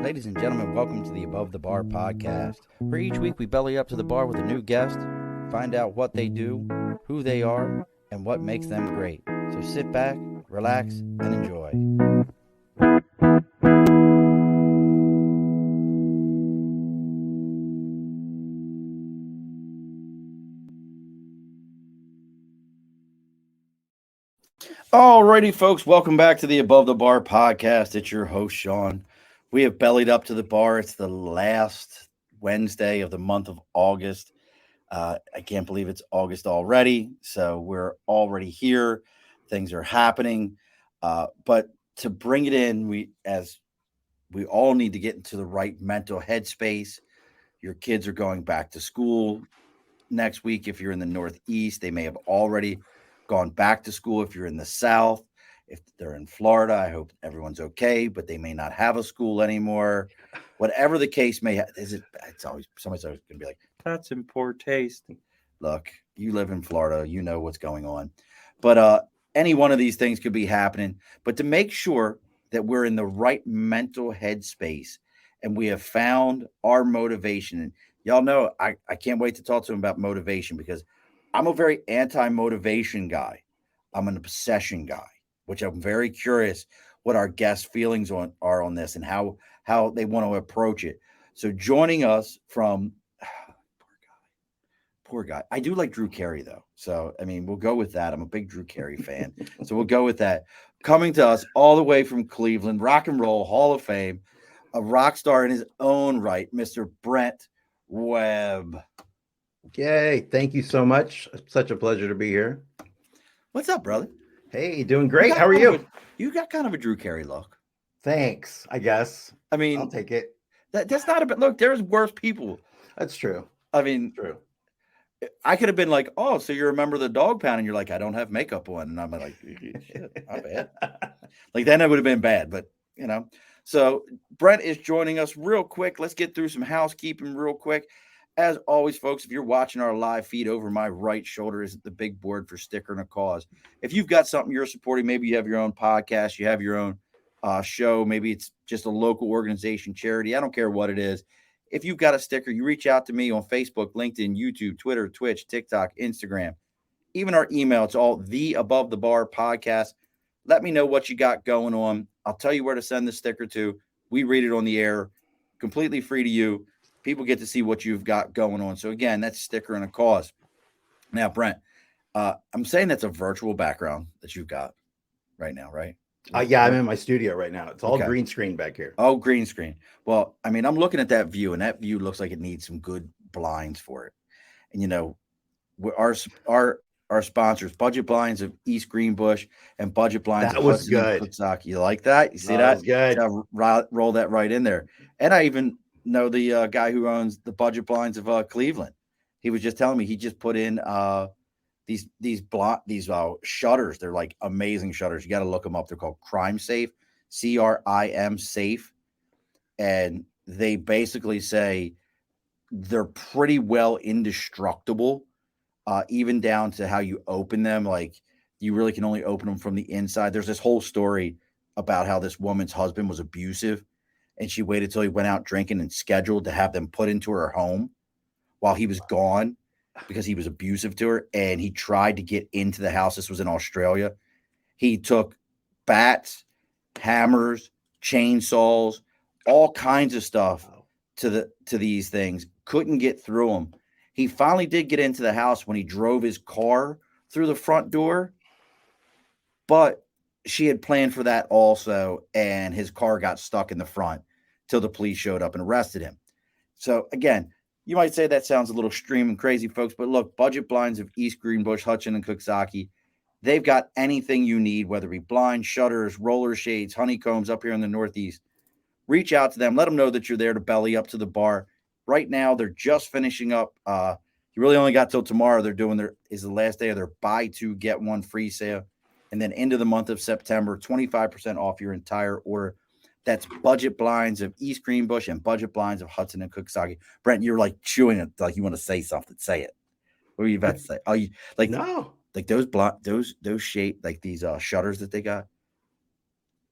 Ladies and gentlemen, welcome to the Above the Bar podcast, where each week we belly up to the bar with a new guest, find out what they do, who they are, and what makes them great. So sit back, relax, and enjoy. Alrighty, folks, welcome back to the Above the Bar podcast. It's your host, Sean. We have bellied up to the bar. It's the last Wednesday of the month of August. I can't believe it's August already. So we're already here. Things are happening. But to bring it in, we all need to get into the right mental headspace. Your kids are going back to school next week. If you're in the Northeast, they may have already gone back to school. If you're in the South, if they're in Florida, I hope everyone's okay, but they may not have a school anymore. Whatever the case may have, it's always somebody's always going to be like, that's in poor taste. Look, you live in Florida, you know what's going on. But any one of these things could be happening. But to make sure that we're in the right mental headspace and we have found our motivation, and y'all know I can't wait to talk to them about motivation because I'm a very anti-motivation guy. I'm an obsession guy, which I'm very curious what our guests' feelings are on this and how they want to approach it. So joining us from poor guy. I do like Drew Carey though. So, I mean, we'll go with that. I'm a big Drew Carey fan. So we'll go with that. Coming to us all the way from Cleveland, Rock and Roll Hall of Fame, a rock star in his own right, Mr. Brent Webb. Yay. Thank you so much. Such a pleasure to be here. What's up, brother? Hey, doing great. How are you? You got kind of a Drew Carey look. Thanks, I guess. I mean, I'll take it. That's not a bit. Look, there's worse people. That's true. I mean, true. I could have been like, oh, so you remember the dog pound, and you're like, I don't have makeup on, and I'm like, shit, not bad. Like then it would have been bad, but you know. So Brent is joining us real quick. Let's get through some housekeeping real quick. As always, folks, if you're watching our live feed, over my right shoulder is the big board for Sticker and a Cause. If you've got something you're supporting, maybe you have your own podcast, you have your own show, maybe it's just a local organization, charity. I don't care what it is. If you've got a sticker, you reach out to me on Facebook, LinkedIn, YouTube, Twitter, Twitch, TikTok, Instagram, even our email. It's all the Above the Bar podcast. Let me know what you got going on. I'll tell you where to send the sticker to. We read it on the air, completely free to you. People get to see what you've got going on. So again, that's Sticker and a Cause. Now, Brent, I'm saying that's a virtual background that you've got right now, right? Yeah, I'm in my studio right now. It's all green screen back here. Oh, green screen. Well, I mean, I'm looking at that view, and that view looks like it needs some good blinds for it. And you know, our sponsors, Budget Blinds of East Greenbush and Budget Blinds that of was Hudson good. And Coxsackie. You like that? You see that? That was good. Roll that right in there. And I even know the guy who owns the Budget Blinds of Cleveland. He was just telling me he just put in these shutters. They're like amazing shutters. You got to look them up. They're called Crime Safe, CRIM Safe, and they basically say they're pretty well indestructible, even down to how you open them. Like you really can only open them from the inside. There's this whole story about how this woman's husband was abusive, and she waited till he went out drinking and scheduled to have them put into her home while he was gone because he was abusive to her. And he tried to get into the house. This was in Australia. He took bats, hammers, chainsaws, all kinds of stuff to these things. Couldn't get through them. He finally did get into the house when he drove his car through the front door, but she had planned for that also, and his car got stuck in the front till the police showed up and arrested him. So again, you might say that sounds a little extreme and crazy, folks, but look, Budget Blinds of East Greenbush, Hudson, and Coxsackie, they've got anything you need, whether it be blinds, shutters, roller shades, honeycombs up here in the Northeast. Reach out to them. Let them know that you're there to belly up to the bar. Right now, they're just finishing up. You really only got till tomorrow. They're doing is the last day of their buy two, get one free sale. And then into the month of September, 25% off your entire order. That's Budget Blinds of East Greenbush and Budget Blinds of Hudson and Coxsackie. Brent, you're like chewing it like you want to say something. Say it. What are you about to say? Oh, you like no, like those shape like these shutters that they got.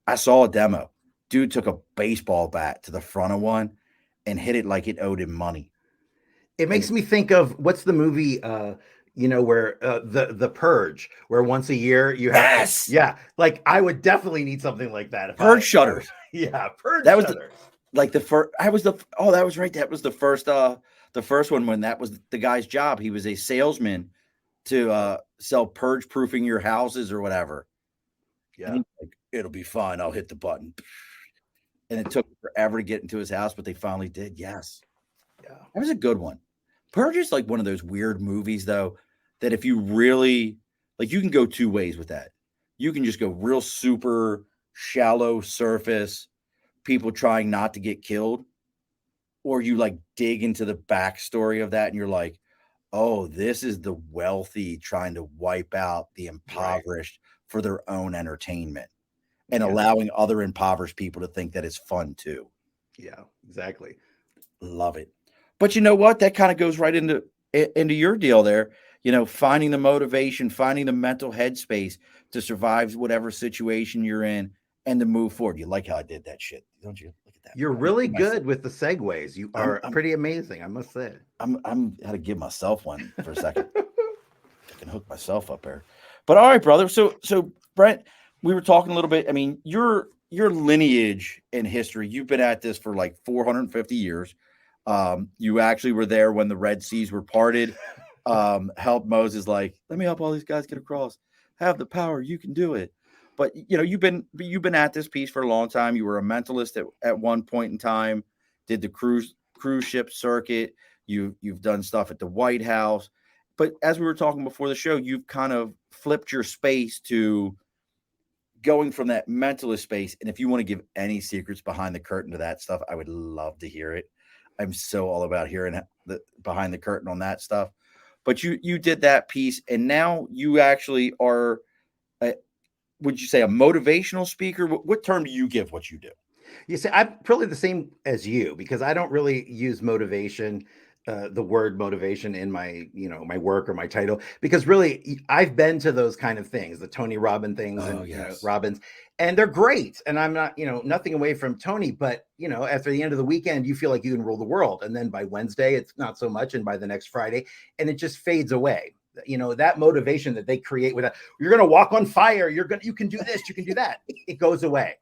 I saw a demo. Dude took a baseball bat to the front of one and hit it like it owed him money. It makes me think of what's the movie, where the Purge, where once a year you have Yes, yeah, like I would definitely need something like that Purge shutters. Yeah, Purge That was shutters. like the first. I was the oh, that was right. That was the first one when that was the guy's job. He was a salesman to sell purge proofing your houses or whatever. And Yeah, he's like, it'll be fine. I'll hit the button. And it took forever to get into his house, but they finally did. Yes. yeah, That was a good one. Purge is like one of those weird movies, though, that if you really like, you can go two ways with that. You can just go real super shallow surface, people trying not to get killed, or you like dig into the backstory of that and you're like, oh, this is the wealthy trying to wipe out the right. impoverished for their own entertainment and Yeah, allowing other impoverished people to think that it's fun too. yeah, exactly. Love it. But you know what? That kind of goes right into your deal there. Finding the motivation, finding the mental headspace to survive whatever situation you're in and to move forward. You like how I did that shit, don't you? Look at that. You're I had to really give myself- good with the segues. You I'm are I'm pretty amazing, I must say. I'm had to give myself one for a second. I can hook myself up there. But all right, brother. So Brent, we were talking a little bit. I mean, your lineage and history, you've been at this for like 450 years. You actually were there when the Red Seas were parted. Helped Moses, like, let me help all these guys get across. Have the power, you can do it. But you've been at this piece for a long time. You were a mentalist at one point in time, did the cruise ship circuit. You've done stuff at the White House. But as we were talking before the show, you've kind of flipped your space to going from that mentalist space. And if you want to give any secrets behind the curtain to that stuff, I would love to hear it. I'm so all about hearing the behind the curtain on that stuff. But you did that piece, and now you actually are. Would you say a motivational speaker? What term do you give what you do? You see, I'm probably the same as you because I don't really use motivation, the word motivation in my, my work or my title, because really I've been to those kind of things, the Tony Robbins things Oh and, yes, Robbins, and they're great. And I'm not, nothing away from Tony, but, after the end of the weekend, you feel like you can rule the world. And then by Wednesday, it's not so much. And by the next Friday, and it just fades away. That motivation that they create with that, you're going to walk on fire. You can do this, you can do that. It goes away.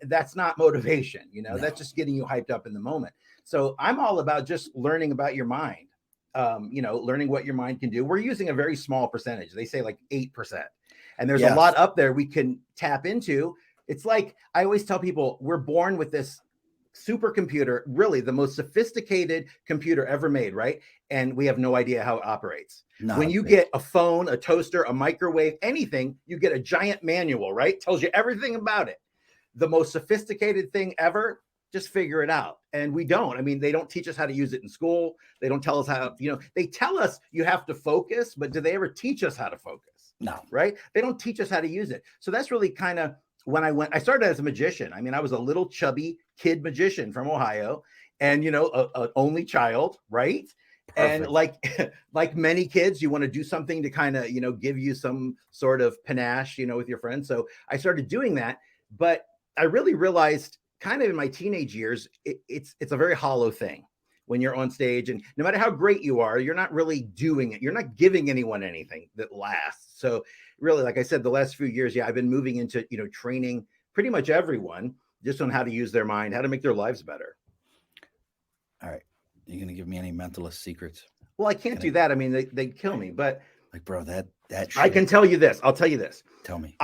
That's not motivation, no, that's just getting you hyped up in the moment. So I'm all about just learning about your mind, learning what your mind can do. We're using a very small percentage. They say like 8%. And there's a lot yes, up there we can tap into. It's like I always tell people we're born with this supercomputer, really the most sophisticated computer ever made, right? And we have no idea how it operates. not When a you bit. get a phone, a toaster, a microwave, anything, you get a giant manual, right? Tells you everything about it. The most sophisticated thing ever, just figure it out. And we don't. I mean, they don't teach us how to use it in school. They don't tell us how, they tell us you have to focus, but do they ever teach us how to focus? No, Right? They don't teach us how to use it. So that's really kind of when I started as a magician. I mean, I was a little chubby kid magician from Ohio and, a only child, right? And perfect. like many kids, you want to do something to kind of, give you some sort of panache, with your friends. So I started doing that. But I really realized kind of in my teenage years, it's a very hollow thing when you're on stage, and no matter how great you are, you're not really doing it. You're not giving anyone anything that lasts. So really, like I said, the last few years, yeah, I've been moving into, training pretty much everyone just on how to use their mind, how to make their lives better. All right, you gonna give me any mentalist secrets? Well, I can't Can I, do that. I mean, they'd kill me, but like, bro, that I shit. can tell you this. I'll tell you this. Tell me.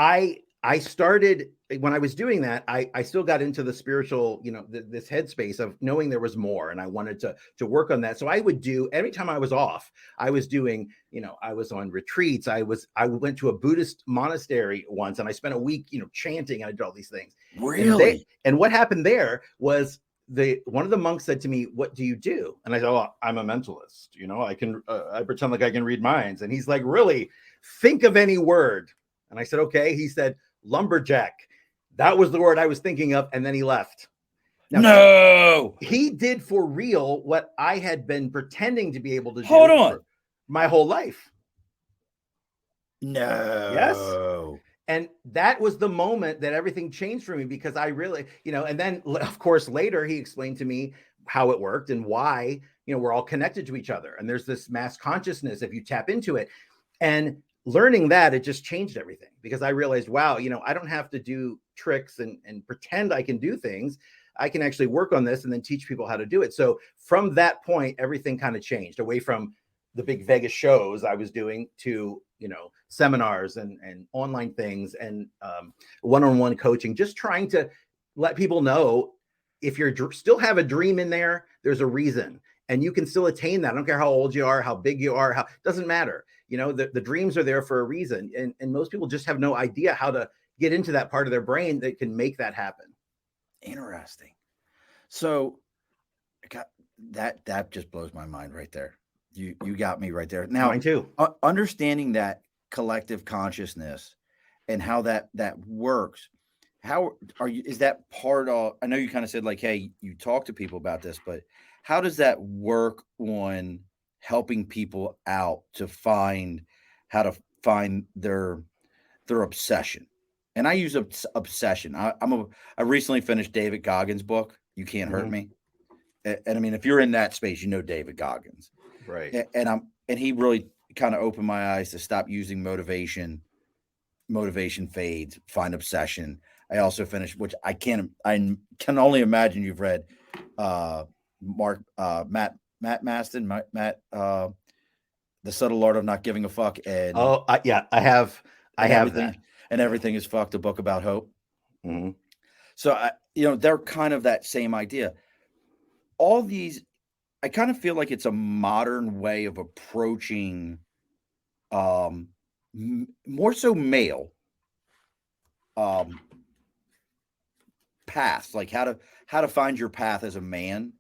I started when I was doing that. I still got into the spiritual, this headspace of knowing there was more, and I wanted to work on that. So I would do every time I was off. I was doing, I was on retreats. I went to a Buddhist monastery once, and I spent a week, chanting. And I did all these things. Really? And what happened there was one of the monks said to me, "What do you do?" And I said, "Oh, I'm a mentalist. I can I pretend like I can read minds." And he's like, "Really? Think of any word." And I said, "Okay." He said, "Lumberjack." That was the word I was thinking of. And then he left. Now, No. he did for real what I had been pretending to be able to Hold do on. for my whole life. Yes. No. And that was the moment that everything changed for me, because I really, and then of course later he explained to me how it worked and why, we're all connected to each other. And there's this mass consciousness if you tap into it. And learning that, it just changed everything, because I realized, wow, I don't have to do tricks and pretend I can do things. I can actually work on this and then teach people how to do it. So from that point, everything kind of changed away from the big Vegas shows I was doing to, seminars and online things and one-on-one coaching, just trying to let people know, if you're still have a dream in there, there's a reason, and you can still attain that. I don't care how old you are, how big you are, doesn't matter. The dreams are there for a reason. And most people just have no idea how to get into that part of their brain that can make that happen. Interesting. So that just blows my mind right there. You got me right there. Now, mine too. Understanding that collective consciousness and how that works. How are you? Is that part of? I know you kind of said like, hey, you talk to people about this, but how does that work on helping people out to find how to find their obsession? And I use obsession. I recently finished David Goggins' book, You Can't Hurt Me. And I mean, if you're in that space, David Goggins. Right. And he really kind of opened my eyes to stop using motivation fades, find obsession. I also finished, which I can only imagine you've read, Matt Maston, The Subtle Art of Not Giving a Fuck. And yeah, I have that. And Everything is Fucked, a book about hope. Mm-hmm. So they're kind of that same idea. All these, I kind of feel like it's a modern way of approaching, more so male, paths, like how to find your path as a man.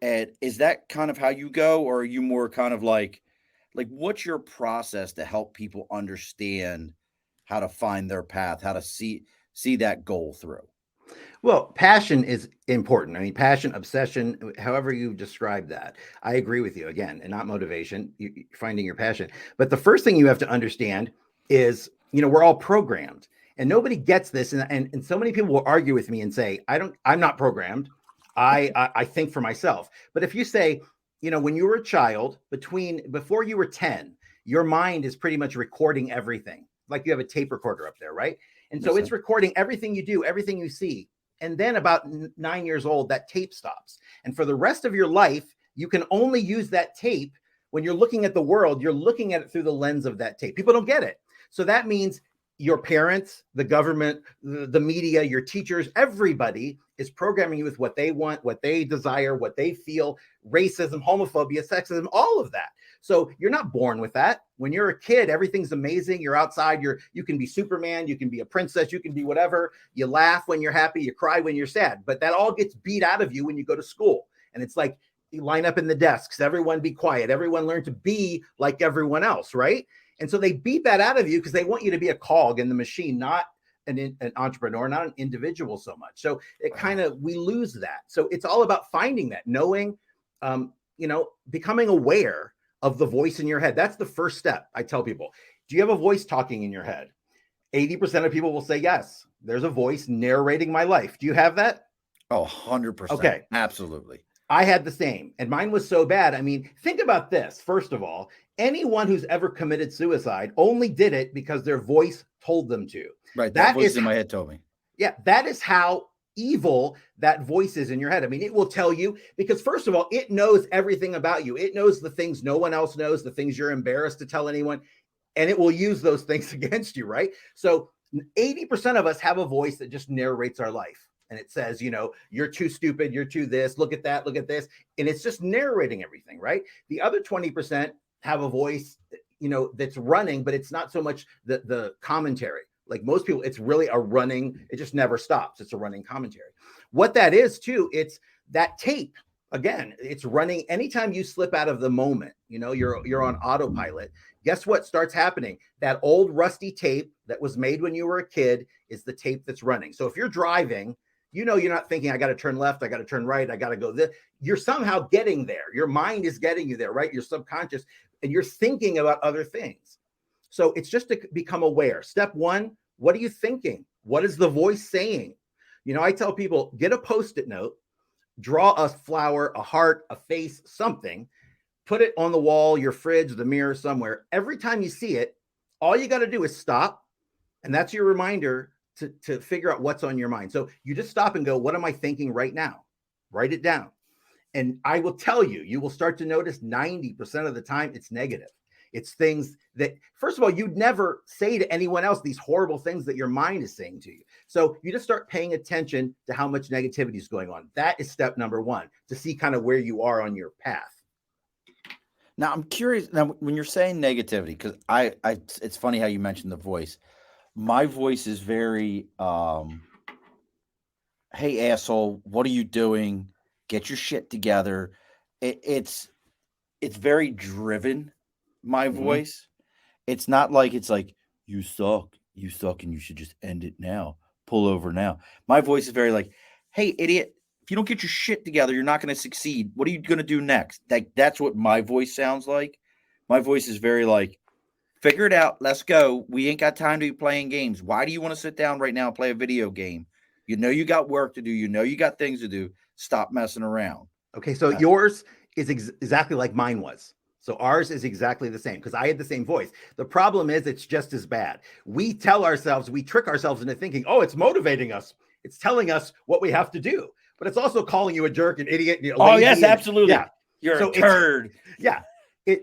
And is that kind of how you go, or are you more kind of like what's your process to help people understand how to find their path, how to see that goal through? Well, passion is important. I mean, passion, obsession, however you describe that. I agree with you again, and not motivation, finding your passion. But the first thing you have to understand is, we're all programmed, and nobody gets this. And so many people will argue with me and say, I'm not programmed. I think for myself. But if you say, when you were a child, before you were 10, your mind is pretty much recording everything. Like you have a tape recorder up there, right? And so it's recording everything you do, everything you see. And then about 9 years old, that tape stops. And for the rest of your life, you can only use that tape. When you're looking at the world, you're looking at it through the lens of that tape. People don't get it. So that means your parents, the government, the media, your teachers, everybody is programming you with what they want, what they desire, what they feel, racism, homophobia, sexism, all of that. So you're not born with that. When you're a kid, everything's amazing. You're outside. You can be Superman. You can be a princess. You can be whatever. You laugh when you're happy. You cry when you're sad. But that all gets beat out of you when you go to school. And it's like you line up in the desks. Everyone be quiet. Everyone learn to be like everyone else, right? And so they beat that out of you because they want you to be a cog in the machine, not an entrepreneur, not an individual so much. So it we lose that. So it's all about finding that, knowing, becoming aware of the voice in your head. That's the first step. I tell people, do you have a voice talking in your head? 80% of people will say, yes, there's a voice narrating my life. Do you have that? Oh, 100%. Okay. Absolutely. I had the same, and mine was so bad. I mean, think about this. First of all, anyone who's ever committed suicide only did it because their voice told them to. Right. That voice in my head told me. Yeah. That is how evil that voice is in your head. I mean, it will tell you, because first of all, it knows everything about you. It knows the things no one else knows, the things you're embarrassed to tell anyone, and it will use those things against you, right? So 80% of us have a voice that just narrates our life. And it says, you're too stupid, you're too this, look at that, look at this. And it's just narrating everything, right? The other 20% have a voice, that's running, but it's not so much the commentary. Like most people, it's really it just never stops. It's a running commentary. What that is too, it's that tape. Again, it's running anytime you slip out of the moment, you're on autopilot. Guess what starts happening? That old rusty tape that was made when you were a kid is the tape that's running. So if you're driving, you're not thinking, I got to turn left, I got to turn right, I got to go this. You're somehow getting there. Your mind is getting you there, right? Your subconscious, and you're thinking about other things. So it's just to become aware. Step one, What are you thinking? What is the voice saying? You know, I tell people, get a Post-it note, draw a flower, a heart, a face, something, put it on the wall, your fridge, the mirror, somewhere. Every time you see it, all you got to do is stop. And that's your reminder to figure out what's on your mind. So you just stop and go, what am I thinking right now? Write it down. And I will tell you, you will start to notice 90% of the time it's negative. It's things that, first of all, you'd never say to anyone else these horrible things that your mind is saying to you. So you just start paying attention to how much negativity is going on. That is step number one, to see kind of where you are on your path. Now I'm curious. Now, when you're saying negativity, because it's funny how you mentioned the voice. My voice is very, hey asshole, what are you doing? Get your shit together. It's very driven. My voice. It's not like it's like you suck, and you should just end it now. Pull over now. My voice is very like, hey idiot, if you don't get your shit together, you're not going to succeed. What are you going to do next? That's what my voice sounds like. My voice is very like, figure it out. Let's go. We ain't got time to be playing games. Why do you want to sit down right now and play a video game? You know you got work to do. You know you got things to do. Stop messing around. Okay, so yours is exactly like mine was. So ours is exactly the same because I had the same voice. The problem is it's just as bad. We tell ourselves, we trick ourselves into thinking, oh, it's motivating us. It's telling us what we have to do. But it's also calling you a jerk, an idiot. Oh, yes, absolutely. Yeah. You're a turd. Yeah.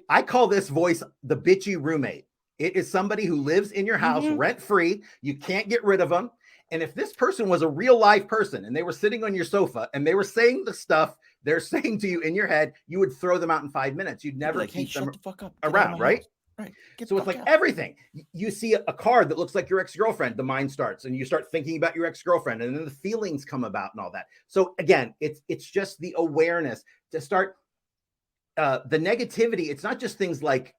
I call this voice the bitchy roommate. It is somebody who lives in your house rent free. You can't get rid of them. And if this person was a real live person and they were sitting on your sofa and they were saying the stuff they're saying to you in your head, you would throw them out in 5 minutes. You'd never keep them the fuck up. around, right? Right. So it's like everything. You see a card that looks like your ex-girlfriend, the mind starts, and you start thinking about your ex-girlfriend, and then the feelings come about and all that. So again, it's just the awareness to start the negativity. It's not just things like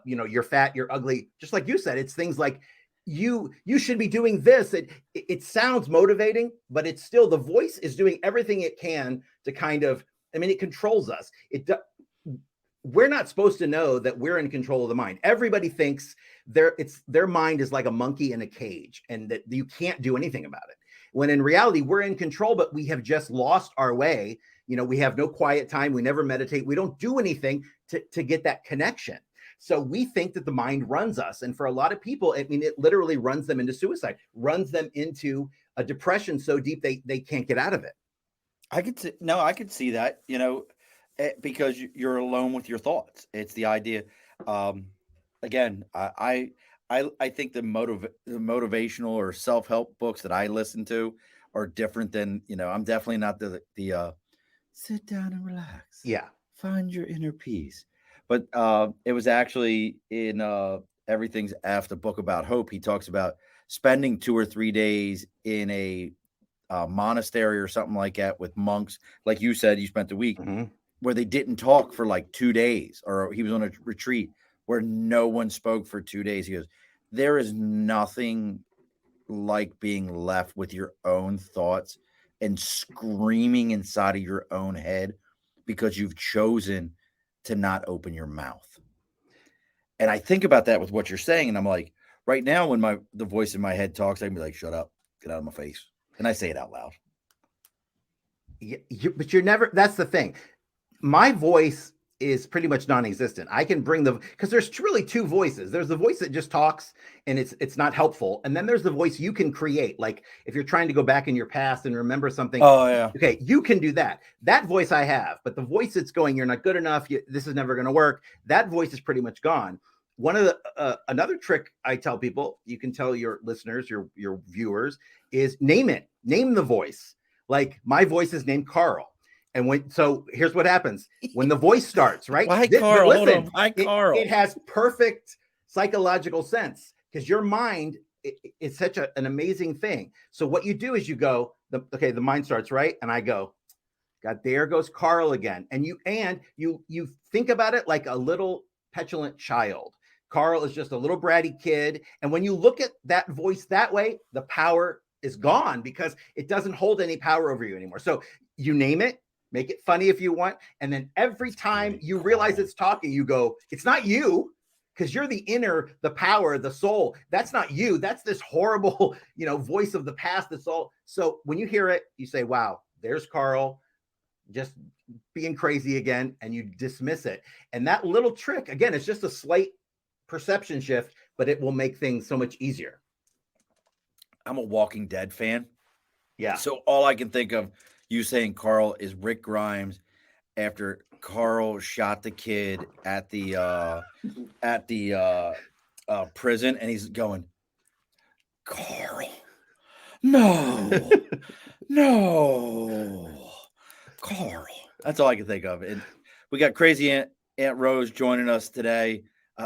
you're fat, you're ugly. Just like you said, it's things like you should be doing this. It sounds motivating, but it's still, the voice is doing everything it can to kind of, it controls us. We're not supposed to know that we're in control of the mind. Everybody thinks their mind is like a monkey in a cage and that you can't do anything about it. When in reality, we're in control, but we have just lost our way. We have no quiet time. We never meditate. We don't do anything to get that connection. So we think that the mind runs us. And for a lot of people, it literally runs them into suicide, runs them into a depression so deep they can't get out of it. I could see that, because you're alone with your thoughts. It's the idea. Again, I think the motivational or self-help books that I listen to are different than, I'm definitely not the sit down and relax. Yeah. Find your inner peace. But it was actually in Everything's F, the book about hope. He talks about spending 2 or 3 days in a monastery or something like that with monks. Like you said, you spent a week where they didn't talk for like 2 days, or he was on a retreat where no one spoke for 2 days. He goes, there is nothing like being left with your own thoughts and screaming inside of your own head because you've chosen to not open your mouth. And I think about that with what you're saying. And I'm like, right now, when the voice in my head talks, I can be like, shut up, get out of my face. And I say it out loud. But you're never, that's the thing. My voice is pretty much non-existent. I can bring because there's really 2 voices. There's the voice that just talks and it's not helpful. And then there's the voice you can create. Like if you're trying to go back in your past and remember something. Oh yeah. Okay. You can do that. That voice I have, but the voice that's going, you're not good enough. This is never going to work. That voice is pretty much gone. One of the, another trick I tell people, you can tell your listeners, your viewers, is name it. Name the voice. Like my voice is named Carl. And so here's what happens when the voice starts, right? Why Carl? Listen, why Carl? It has perfect psychological sense because your mind is such an amazing thing. So what you do is you go, the mind starts, right? And I go, God, there goes Carl again. And you think about it like a little petulant child. Carl is just a little bratty kid. And when you look at that voice that way, the power is gone because it doesn't hold any power over you anymore. So you name it. Make it funny if you want. And then every time you realize it's talking, you go, it's not you. because you're the inner, the power, the soul. That's not you. That's this horrible, voice of the past. That's all. So when you hear it, you say, wow, there's Carl just being crazy again, and you dismiss it. And that little trick, again, it's just a slight perception shift, but it will make things so much easier. I'm a Walking Dead fan. Yeah. So all I can think of you saying Carl is Rick Grimes after Carl shot the kid at the prison, and he's going, Carl, no, no, Carl. That's all I can think of. And we got Crazy Aunt Rose joining us today.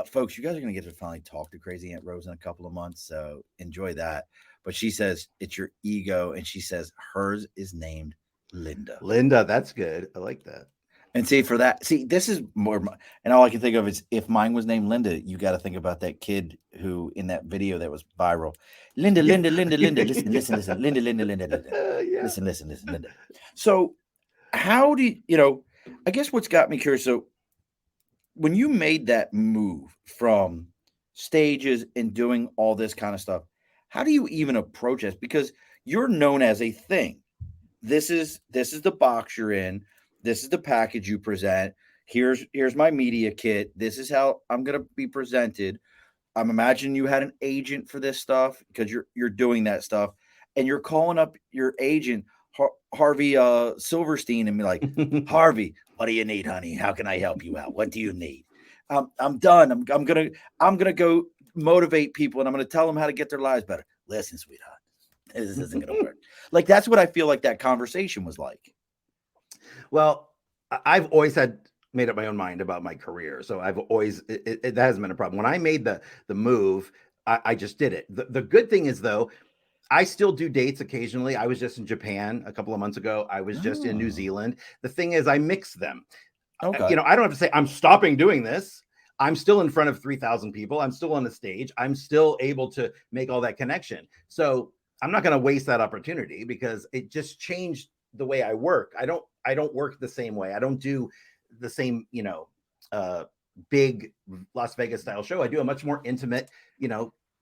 Folks, you guys are going to get to finally talk to Crazy Aunt Rose in a couple of months, so enjoy that. But she says it's your ego, and she says hers is named Linda. Linda, that's good. I like that. And this is more, and all I can think of is if mine was named Linda, you got to think about that kid who in that video that was viral. Linda, Linda, Linda, Linda, listen, Linda, Linda, Linda, Linda. Yeah. Listen, Linda. So how do you, I guess what's got me curious. So when you made that move from stages and doing all this kind of stuff, how do you even approach this? Because you're known as a thing. This is the box you're in. This is the package you present. Here's my media kit. This is how I'm going to be presented. I'm imagining you had an agent for this stuff because you're doing that stuff, and you're calling up your agent, Harvey Silverstein, and be like, Harvey, what do you need, honey? How can I help you out? What do you need? I'm done. I'm gonna go motivate people, and I'm gonna tell them how to get their lives better. Listen, sweetheart, this isn't gonna work. Like that's what I feel like that conversation was like. Well, I've always made up my own mind about my career. So I've always, that hasn't been a problem. When I made the move, I just did it. The good thing is though, I still do dates occasionally. I was just in Japan a couple of months ago. I was just in New Zealand. The thing is I mix them. Okay. I don't have to say I'm stopping doing this. I'm still in front of 3,000 people. I'm still on the stage. I'm still able to make all that connection. So I'm not going to waste that opportunity because it just changed the way I work. I don't work the same way. I don't do the same, big Las Vegas style show. I do a much more intimate,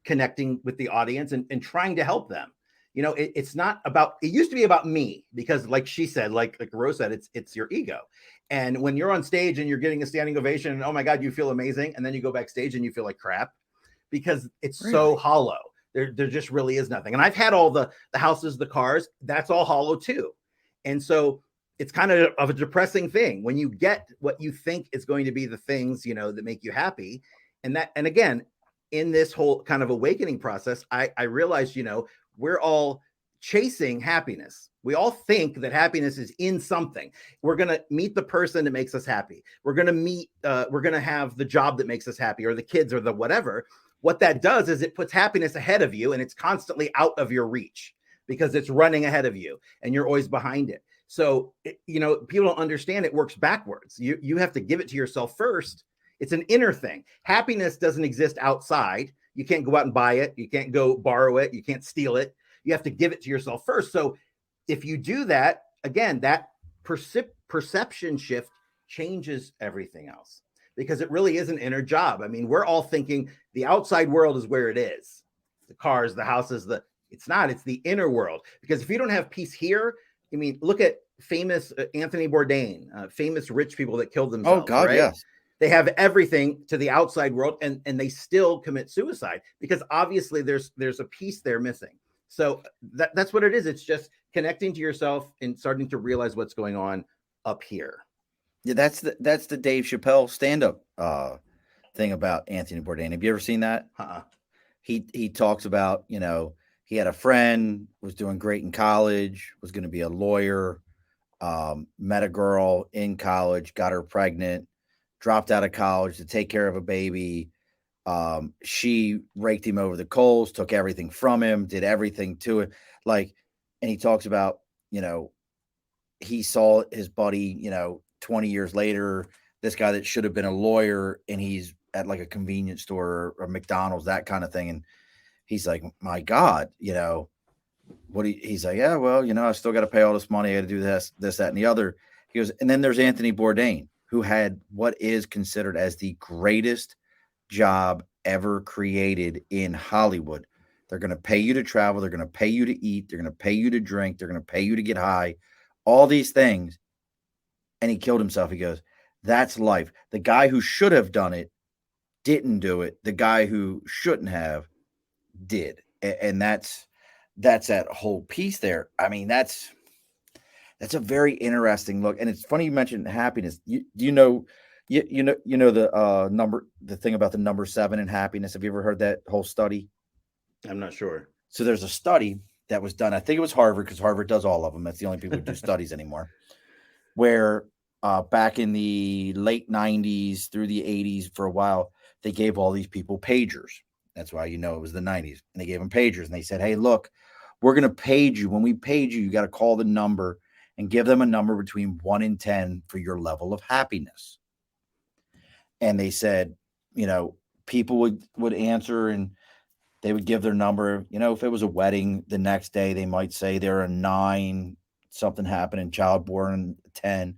connecting with the audience and trying to help them. It's not about, it used to be about me because like she said, like Rose said, it's your ego. And when you're on stage and you're getting a standing ovation and oh my God, you feel amazing. And then you go backstage and you feel like crap because it's so hollow. There just really is nothing. And I've had all the houses, the cars, that's all hollow too. And so it's kind of a depressing thing when you get what you think is going to be the things, that make you happy. And again, in this whole kind of awakening process, I realized, we're all chasing happiness. We all think that happiness is in something. We're going to meet the person that makes us happy. We're going to have the job that makes us happy or the kids or the whatever. What that does is it puts happiness ahead of you and it's constantly out of your reach because it's running ahead of you and you're always behind it. So, people don't understand it works backwards. You have to give it to yourself first. It's an inner thing. Happiness doesn't exist outside. You can't go out and buy it. You can't go borrow it. You can't steal it. You have to give it to yourself first. So if you do that, again, that perception shift changes everything else because it really is an inner job. I mean, we're all thinking the outside world is where it is. The cars, the houses, it's not, it's the inner world. Because if you don't have peace here, I mean, look at famous Anthony Bourdain, famous rich people that killed themselves. Oh God, right? Yes. They have everything to the outside world and they still commit suicide because obviously there's a piece there missing. So that's what it is. It's just connecting to yourself and starting to realize what's going on up here. Yeah, that's the Dave Chappelle stand-up thing about Anthony Bourdain. Have you ever seen that? He talks about, he had a friend, was doing great in college, was going to be a lawyer, met a girl in college, got her pregnant, dropped out of college to take care of a baby. She raked him over the coals, took everything from him, did everything to it. And he talks about, he saw his buddy, 20 years later, this guy that should have been a lawyer, and he's at like a convenience store or McDonald's, that kind of thing. And he's like, my God, he's like, yeah, well, I still got to pay all this money. I got to do this, that, and the other. He goes, and then there's Anthony Bourdain, who had what is considered as the greatest job ever created in Hollywood. They're going to pay you to travel. They're going to pay you to eat. They're going to pay you to drink. They're going to pay you to get high, all these things. And he killed himself. He goes, that's life. The guy who should have done it didn't do it. The guy who shouldn't have did. And that's that whole piece there. I mean, that's a very interesting look. And it's funny you mentioned happiness. You know the thing about the number 7 in happiness. Have you ever heard that whole study? I'm not sure. So there's a study that was done. I think it was Harvard, because Harvard does all of them. That's the only people who do studies anymore. Where back in the late 90s through the 80s, for a while, they gave all these people pagers. That's why it was the 90s. And they gave them pagers. And they said, hey, look, we're going to page you. When we page you, you got to call the number and give them a number between 1 and 10 for your level of happiness. And they said, people would answer, and they would give their number. If it was a wedding the next day, they might say they're a 9, something happened in child born 10.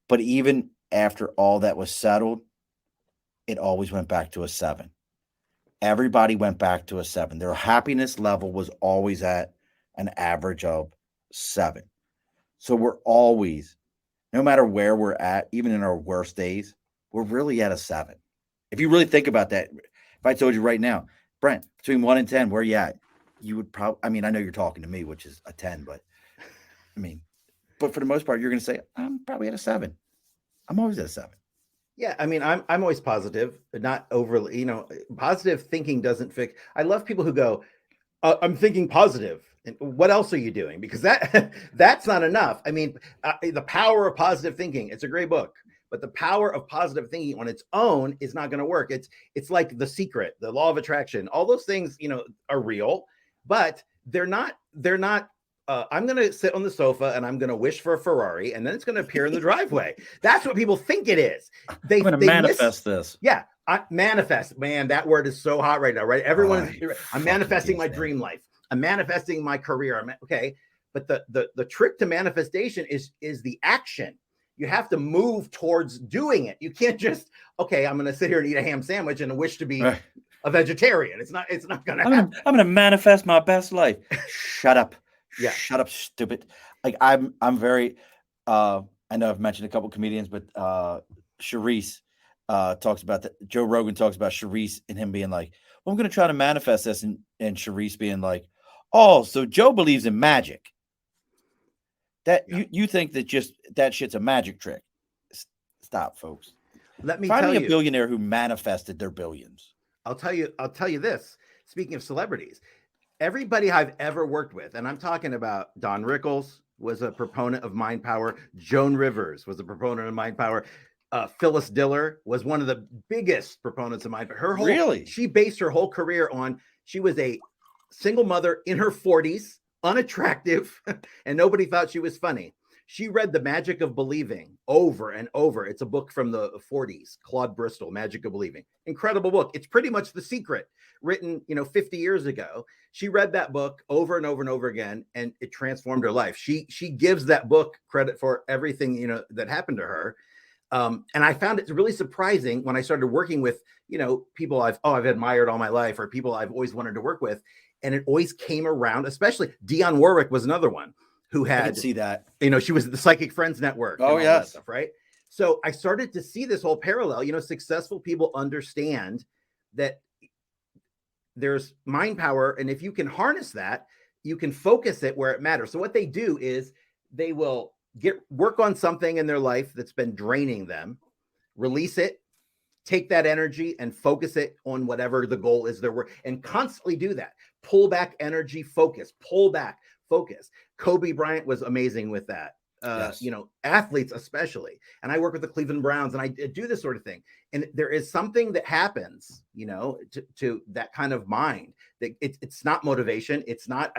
But even after all that was settled, it always went back to a 7. Everybody went back to a 7. Their happiness level was always at an average of 7. So we're always, no matter where we're at, even in our worst days, we're really at a 7. If you really think about that, if I told you right now, Brent, between 1 and 10, where are you at? You would probably, I know you're talking to me, which is a 10, but but for the most part, you're going to say, I'm probably at a 7. I'm always at a 7. Yeah, I'm always positive, but not overly. Positive thinking doesn't fix. I love people who go, "I'm thinking positive." And what else are you doing? Because that's not enough. The Power of Positive Thinking. It's a great book, but the power of positive thinking on its own is not going to work. It's like The Secret, the Law of Attraction. All those things, are real, but they're not. I'm going to sit on the sofa and I'm going to wish for a Ferrari, and then it's going to appear in the driveway. That's what people think it is. I'm going to manifest this. Yeah. Manifest, man, that word is so hot right now, right? I'm manifesting my dream life. I'm manifesting my career. Okay. But the trick to manifestation is the action. You have to move towards doing it. You can't just, okay, I'm going to sit here and eat a ham sandwich and wish to be a vegetarian. It's not going to happen. I'm going to manifest my best life. Shut up. Yeah. Shut up, stupid. I'm very, I know I've mentioned a couple comedians, but Charisse talks about that. Joe Rogan talks about Charisse and him being like, well, I'm going to try to manifest this. And Charisse being like, oh, so Joe believes in magic. You think that just that shit's a magic trick. Stop, folks. Let me Find tell me you, a billionaire who manifested their billions. I'll tell you this. Speaking of celebrities, everybody I've ever worked with, and I'm talking about Don Rickles was a proponent of mind power. Joan Rivers was a proponent of mind power. Phyllis Diller was one of the biggest proponents of mind power. Really? She based her whole career on, she was a single mother in her 40s, unattractive, and nobody thought she was funny. She read The Magic of Believing over and over. It's a book from the 40s, Claude Bristol, Magic of Believing. Incredible book. It's pretty much The Secret, written, 50 years ago. She read that book over and over and over again, and it transformed her life. She gives that book credit for everything, that happened to her. And I found it really surprising when I started working with, people I've admired all my life, or people I've always wanted to work with. And it always came around, especially Dionne Warwick was another one who had, I could see that. She was the Psychic Friends Network. Oh, yes. Stuff, right. So I started to see this whole parallel. Successful people understand that there's mind power. And if you can harness that, you can focus it where it matters. So what they do is they will work on something in their life that's been draining them, release it, take that energy and focus it on whatever the goal is their work, and constantly do that. Pull back energy, focus, pull back, focus. Kobe Bryant was amazing with that. Yes. Athletes especially. And I work with the Cleveland Browns, and I do this sort of thing. And there is something that happens, to that kind of mind, that it's not motivation. It's not,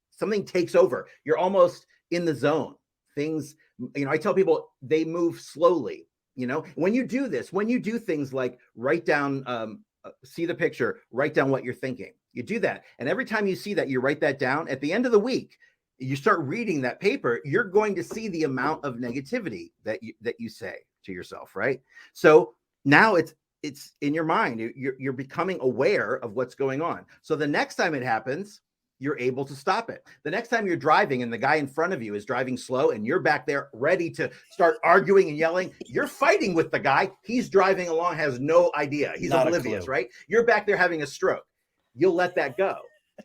something takes over. You're almost in the zone. Things, I tell people they move slowly. When you do this, when you do things like write down, see the picture, write down what you're thinking, you do that. And every time you see that, you write that down. At the end of the week, you start reading that paper, you're going to see the amount of negativity that you say to yourself, right? So now it's in your mind. You're becoming aware of what's going on. So the next time it happens, you're able to stop it. The next time you're driving and the guy in front of you is driving slow and you're back there ready to start arguing and yelling, you're fighting with the guy. He's driving along, has no idea. He's Not a oblivious, clue. right? You're back there having a stroke. You'll let that go.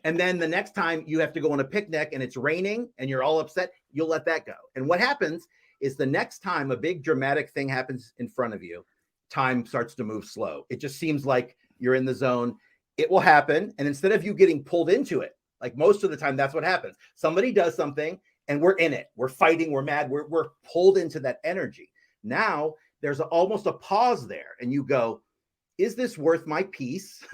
And then the next time you have to go on a picnic and it's raining and you're all upset, you'll let that go. And what happens is the next time a big dramatic thing happens in front of you, time starts to move slow. It just seems like you're in the zone. It will happen. And instead of you getting pulled into it, like most of the time, that's what happens. Somebody does something and we're in it. We're fighting. We're mad. We're pulled into that energy. Now there's almost a pause there. And you go, is this worth my peace?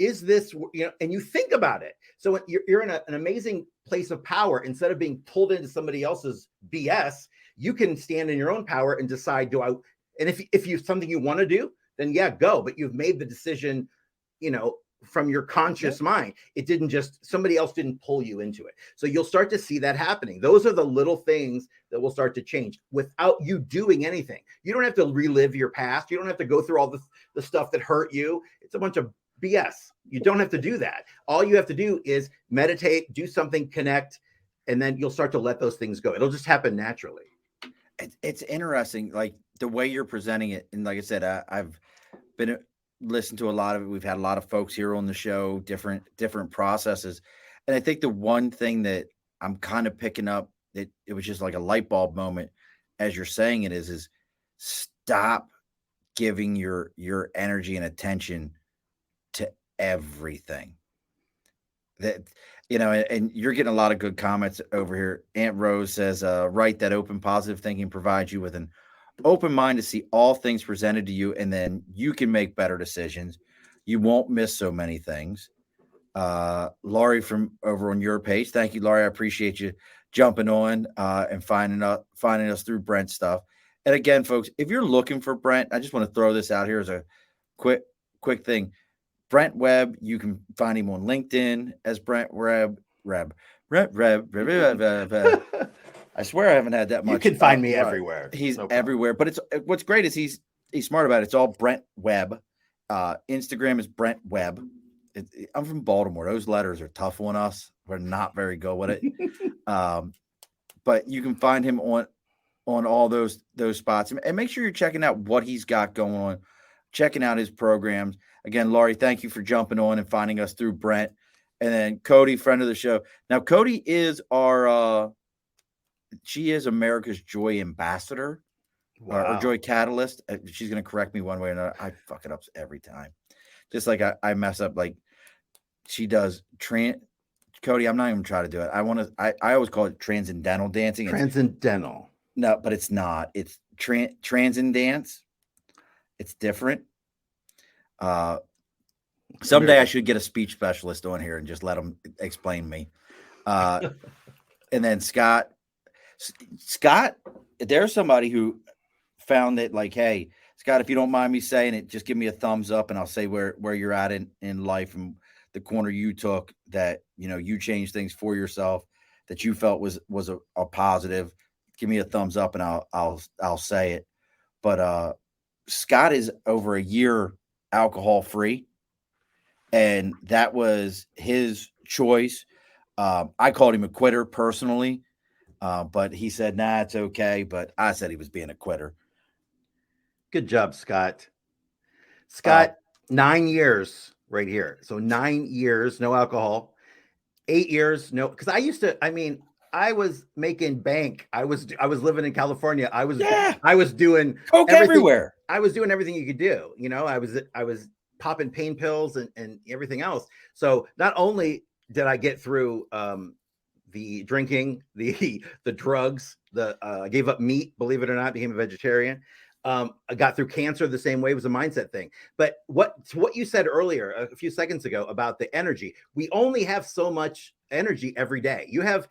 Is this, and you think about it. So you're in an amazing place of power. Instead of being pulled into somebody else's BS, you can stand in your own power and decide, and if you something you want to do, then yeah, go. But you've made the decision, from your conscious mind. It didn't just, somebody else didn't pull you into it. So you'll start to see that happening. Those are the little things that will start to change without you doing anything. You don't have to relive your past. You don't have to go through all the stuff that hurt you. It's a bunch of BS. You don't have to do that. All you have to do is meditate, do something, connect, and then you'll start to let those things go. It'll just happen naturally. It's interesting, like the way you're presenting it. And like I said, I've been listened to a lot of it. We've had a lot of folks here on the show, different processes. And I think the one thing that I'm kind of picking up, that it was just like a light bulb moment as you're saying it is stop giving your energy and attention to everything. That, and you're getting a lot of good comments over here. Aunt Rose says, right, that open positive thinking provides you with an open mind to see all things presented to you, and then you can make better decisions. You won't miss so many things. Laurie from over on your page, thank you, Laurie. I appreciate you jumping on and finding us through Brent stuff. And again, folks, if you're looking for Brent, I just want to throw this out here as a quick thing. Brent Webb, you can find him on LinkedIn as Brent Webb. I swear I haven't had that much. You can find me everywhere. He's everywhere. But what's great is he's smart about it. It's all Brent Webb. Instagram is Brent Webb. I'm from Baltimore. Those letters are tough on us. We're not very good with it. But you can find him on all those spots. And make sure you're checking out what he's got going on, checking out his programs. Again, Laurie, thank you for jumping on and finding us through Brent. And then Cody, friend of the show. Now, Cody is she is America's Joy Ambassador. Wow. Or Joy Catalyst. She's going to correct me one way or another. I fuck it up every time. Just like I mess up, like she does. Cody, I'm not even trying to do it. I always call it transcendental dancing. Transcendental. No, but it's not. It's transcendence. It's different. Someday I should get a speech specialist on here and just let them explain me. And then Scott, there's somebody who found that, like, hey, Scott, if you don't mind me saying it, just give me a thumbs up and I'll say where you're at in life and the corner you took, that, you changed things for yourself that you felt was a positive. Give me a thumbs up and I'll say it. But Scott is over a year alcohol free, and that was his choice. I called him a quitter personally, but he said, nah, it's okay. But I said he was being a quitter. Good job, Scott. Scott, 9 years right here. So 9 years, no alcohol. 8 years, no. Because I was making bank. I was living in California. I was doing coke everywhere. I was doing everything you could do. I was popping pain pills and everything else. So not only did I get through the drinking, the drugs, I gave up meat, believe it or not, became a vegetarian. I got through cancer the same way. It was a mindset thing. But what you said earlier, a few seconds ago, about the energy, we only have so much energy every day. You have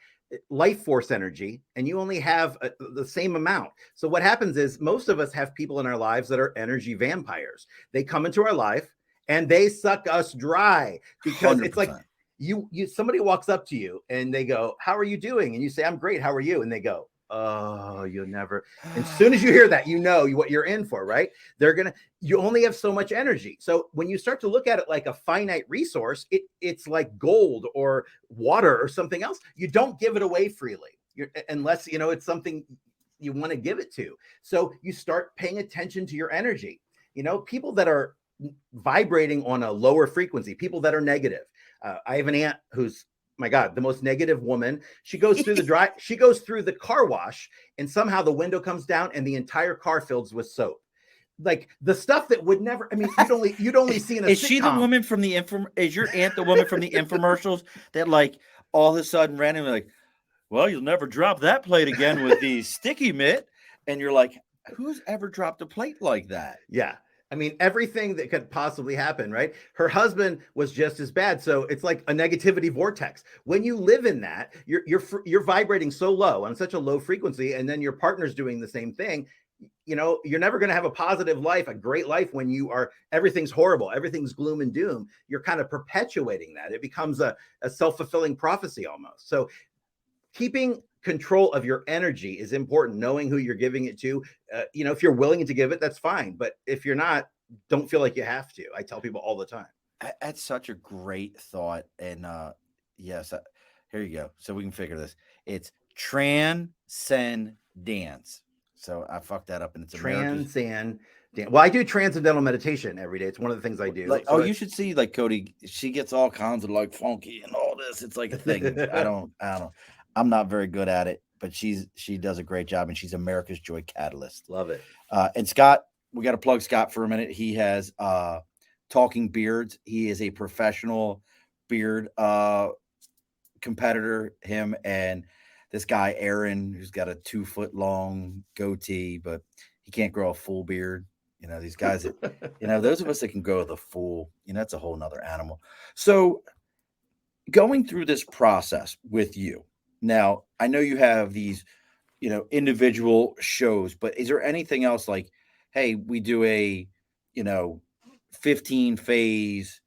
life force energy and you only have the same amount. So what happens is most of us have people in our lives that are energy vampires. They come into our life and they suck us dry, because 100%. It's like you somebody walks up to you and they go, how are you doing? And you say, I'm great. How are you? And they go, oh, you'll never. And as soon as you hear that, you know what you're in for, right? You only have so much energy. So when you start to look at it like a finite resource, it's like gold or water or something else. You don't give it away freely unless, it's something you want to give it to. So you start paying attention to your energy. People that are vibrating on a lower frequency, people that are negative. I have an aunt who's, my God, the most negative woman. She goes through the car wash, and somehow the window comes down and the entire car fills with soap. Like the stuff that would never, I mean, you'd only see in a Is sitcom. she the woman from the is your aunt the woman from the infomercials that like all of a sudden randomly like, well, you'll never drop that plate again with the sticky mitt. And you're like, who's ever dropped a plate like that? Yeah. I mean, everything that could possibly happen, right? Her husband was just as bad. So it's like a negativity vortex. When you live in that, you're vibrating so low on such a low frequency, and then your partner's doing the same thing. You're never going to have a positive life, a great life when everything's horrible, everything's gloom and doom. You're kind of perpetuating that. It becomes a self-fulfilling prophecy almost. So keeping control of your energy is important, knowing who you're giving it to. If you're willing to give it, that's fine. But if you're not, don't feel like you have to. I tell people all the time. That's such a great thought. And yes, here you go. So we can figure this. It's transcendence. So I fucked that up, and it's transcend. Well, I do transcendental meditation every day. It's one of the things I do. Like, so you should see like Cody. She gets all kinds of like funky and all this. It's like a thing. I don't. I'm not very good at it, but she does a great job, and she's America's Joy Catalyst. Love it. And Scott, we got to plug Scott for a minute. He has Talking Beards. He is a professional beard competitor. Him and this guy Aaron, who's got a 2-foot long goatee, but he can't grow a full beard. These guys that, those of us that can grow the full, that's a whole nother animal. So going through this process with you. Now, I know you have these, individual shows, but is there anything else like, hey, we do a, 15 phase,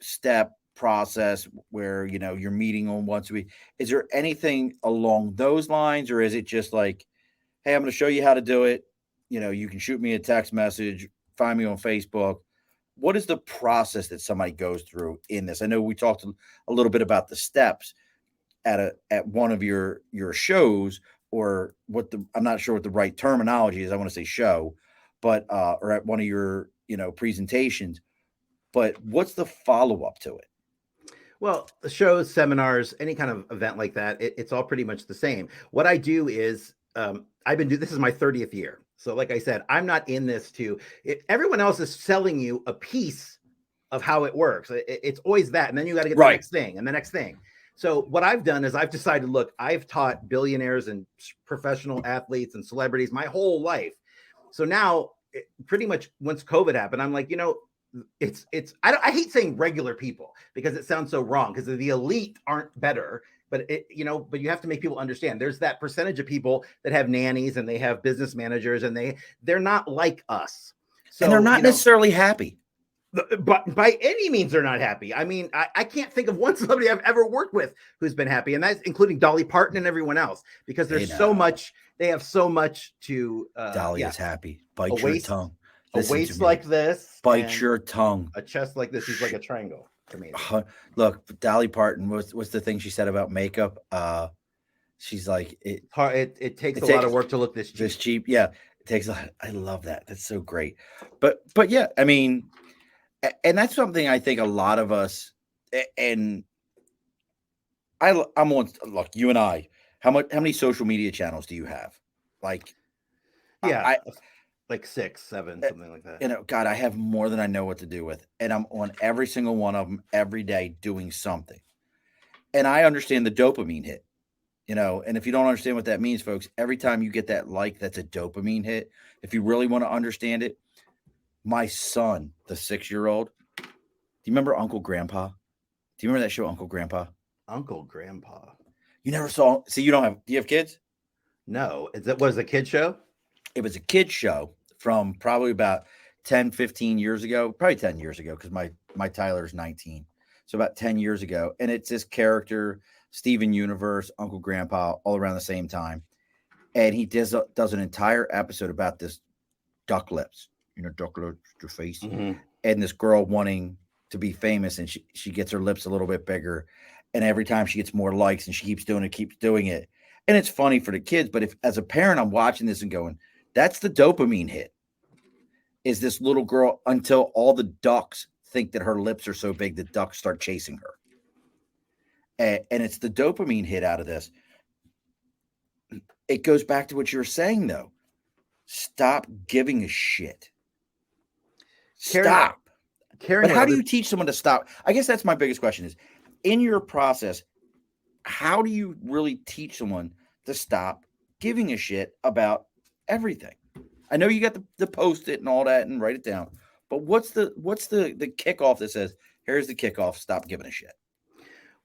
step process where, you're meeting on once a week? Is there anything along those lines, or is it just like, hey, I'm going to show you how to do it. You can shoot me a text message, find me on Facebook. What is the process that somebody goes through in this? I know we talked a little bit about the steps at one of your shows, or I'm not sure what the right terminology is. I want to say show, but or at one of your presentations. But what's the follow up to it? Well, the shows, seminars, any kind of event like that, it's all pretty much the same. What I do is this is my 30th year. So like I said, I'm not in this everyone else is selling you a piece of how it works. It's always that. And then you got to get the next thing and the next thing. So what I've done is I've decided, look, I've taught billionaires and professional athletes and celebrities my whole life. So now pretty much once COVID happened, I'm like, I hate saying regular people because it sounds so wrong, because the elite aren't better, but but you have to make people understand there's that percentage of people that have nannies and they have business managers and they're not like us. So, and they're not necessarily happy. But by any means, they're not happy. I mean, I can't think of one celebrity I've ever worked with who's been happy, and that's including Dolly Parton and everyone else, because there's so much. They have so much to. Dolly is happy. Bite your tongue. A waist like this. Bite your tongue. A chest like this. She's like a triangle to me. Look, Dolly Parton. What's the thing she said about makeup? She's like it takes a lot of work to look this cheap. This cheap, yeah. It takes a lot. I love that. That's so great. But yeah, I mean. And that's something I think a lot of us, and I'm on. Look, you and I. How many social media channels do you have? Like, like 6, 7, something like that. God, I have more than I know what to do with, and I'm on every single one of them every day doing something. And I understand the dopamine hit, And if you don't understand what that means, folks, every time you get that like, that's a dopamine hit. If you really want to understand it. My son, the 6-year-old, do you remember Uncle Grandpa? Do you remember that show, Uncle Grandpa? Uncle Grandpa. You never saw. See, do you have kids? No. Was it a kid show? It was a kid show from probably about 10, 15 years ago, probably 10 years ago, because my Tyler's 19. So about 10 years ago. And it's this character, Steven Universe, Uncle Grandpa, all around the same time. And he does an entire episode about this duck lips, duck lips, your face, and this girl wanting to be famous, and she gets her lips a little bit bigger, and every time she gets more likes, and she keeps doing it, and it's funny for the kids. But if as a parent, I'm watching this and going, that's the dopamine hit. Is this little girl until all the ducks think that her lips are so big that ducks start chasing her, and it's the dopamine hit out of this. It goes back to what you were saying, though. Stop giving a shit. Stop. But how do you teach someone to stop? I guess that's my biggest question is, in your process, how do you really teach someone to stop giving a shit about everything? I know you got the Post-it and all that and write it down, but what's the kickoff that says, here's the kickoff, stop giving a shit?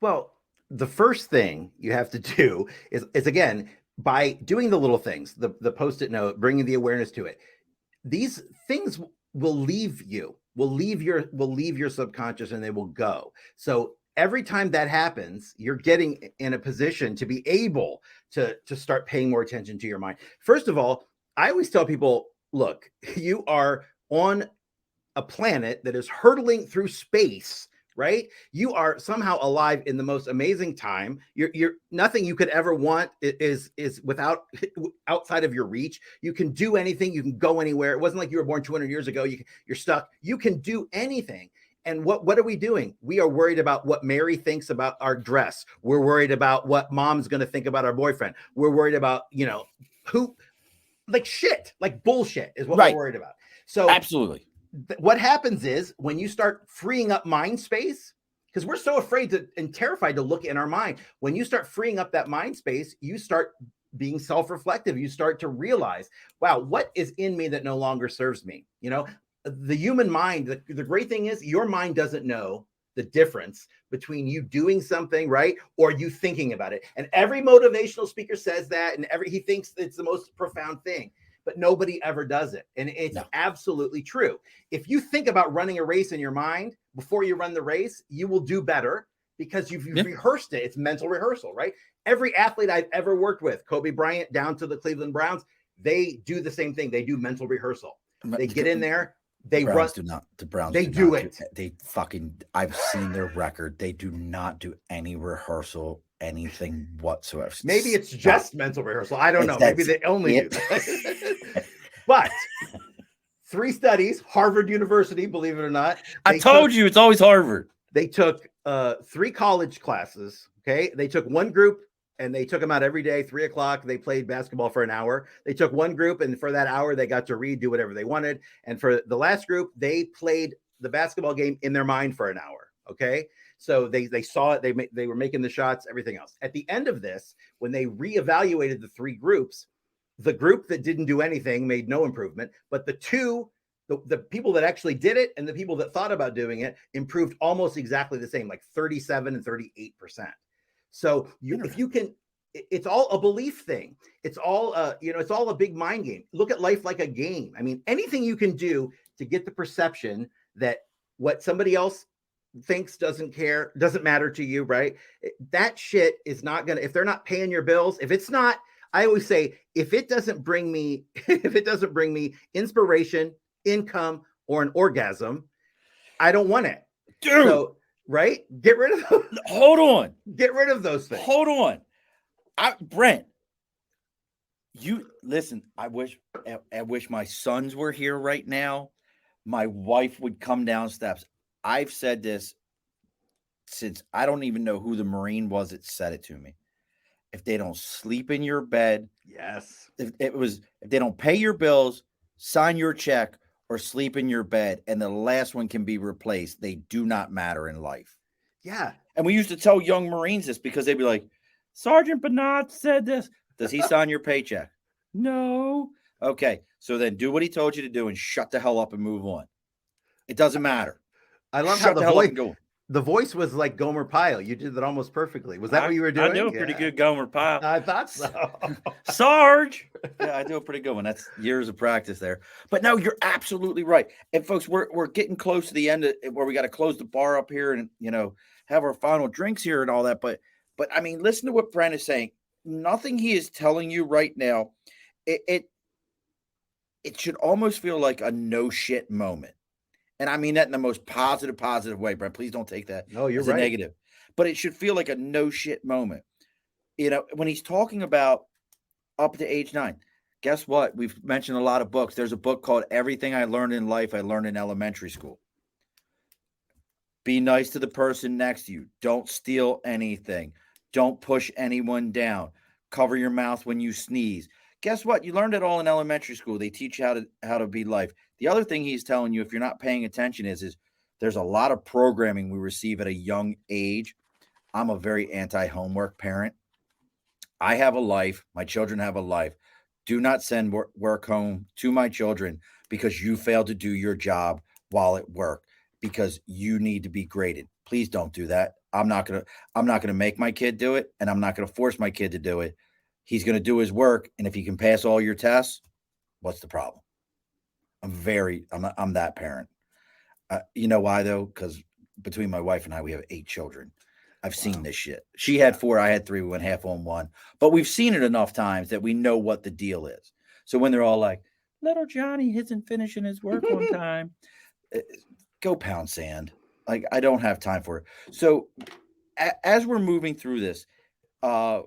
Well, the first thing you have to do is again, by doing the little things, the Post-it note, bringing the awareness to it. These things will leave your subconscious, and they will go. So every time that happens, you're getting in a position to be able to start paying more attention to your mind. First of all, I always tell people, look, you are on a planet that is hurtling through space, right? You are somehow alive in the most amazing time. You're nothing you could ever want is without outside of your reach. You can do anything. You can go anywhere. It wasn't like you were born 200 years ago. You're stuck. You can do anything. And what are we doing? We are worried about what Mary thinks about our dress. We're worried about what mom's going to think about our boyfriend. We're worried about, who, like shit, like bullshit is what we're worried about. So absolutely. What happens is when you start freeing up mind space, because we're so afraid and terrified to look in our mind. When you start freeing up that mind space, you start being self-reflective. You start to realize, wow, what is in me that no longer serves me? The human mind, the great thing is your mind doesn't know the difference between you doing something right or you thinking about it. And every motivational speaker says that, and he thinks it's the most profound thing, but nobody ever does it. And it's absolutely true. If you think about running a race in your mind before you run the race, you will do better because you've rehearsed it. It's mental rehearsal, right? Every athlete I've ever worked with, Kobe Bryant down to the Cleveland Browns, they do the same thing. They do mental rehearsal. They get in there. The Browns do it. I've seen their record. They do not do any rehearsal, anything whatsoever. Maybe it's just mental rehearsal. I don't know. Maybe they only do that. But 3 studies, Harvard University, believe it or not. I told you it's always Harvard. They took 3 college classes. Okay. They took one group and they took them out every day, 3:00. They played basketball for an hour. They took one group, and for that hour, they got to read, do whatever they wanted. And for the last group, they played the basketball game in their mind for an hour. Okay. So they saw it. They were making the shots, everything else. At the end of this, when they reevaluated the 3 groups, the group that didn't do anything made no improvement, but the people that actually did it and the people that thought about doing it improved almost exactly the same, like 37 and 38%. So if you can, it's all a belief thing. It's all, it's all a big mind game. Look at life like a game. I mean, anything you can do to get the perception that what somebody else thinks doesn't matter to you, right? That shit is not going to, if they're not paying your bills, if it's not, I always say, if it doesn't bring me inspiration, income, or an orgasm, I don't want it. Dude. So, right? Get rid of those. Hold on. Get rid of those things. Hold on. Brent, you listen, I wish my sons were here right now. My wife would come down steps. I've said this since I don't even know who the Marine was that said it to me. If they don't sleep in your bed, yes. If they don't pay your bills, sign your check, or sleep in your bed, and the last one can be replaced, they do not matter in life. Yeah. And we used to tell young Marines this because they'd be like, Sergeant Bernard said this. Does he sign your paycheck? No. Okay. So then do what he told you to do and shut the hell up and move on. It doesn't matter. I love how the voice was like Gomer Pyle. You did that almost perfectly. Was that what you were doing? I do a pretty good Gomer Pyle. I thought so. Sarge. Yeah, I do a pretty good one. That's years of practice there. But no, you're absolutely right. And folks, we're getting close to the end of where we got to close the bar up here and, have our final drinks here and all that. But I mean, listen to what Brent is saying. Nothing he is telling you right now it should almost feel like a no shit moment. And I mean that in the most positive way, Brent. Please don't take that No, you're as a right. negative. But it should feel like a no shit moment. When he's talking about up to age 9, guess what? We've mentioned a lot of books. There's a book called Everything I Learned in Life, I Learned in Elementary School. Be nice to the person next to you. Don't steal anything. Don't push anyone down. Cover your mouth when you sneeze. Guess what? You learned it all in elementary school. They teach you how to be life. The other thing he's telling you, if you're not paying attention, is there's a lot of programming we receive at a young age. I'm a very anti-homework parent. I have a life. My children have a life. Do not send work home to my children because you failed to do your job while at work because you need to be graded. Please don't do that. I'm not gonna make my kid do it, and I'm not gonna force my kid to do it. He's gonna do his work, and if he can pass all your tests, what's the problem? I'm that parent. You know why though? Because between my wife and I, we have 8 children. I've seen Wow. this shit. She had 4, I had 3. We went half on one, but we've seen it enough times that we know what the deal is. So when they're all like, "Little Johnny isn't finishing his work on time," eh, go pound sand. Like I don't have time for it. So as we're moving through this, uh,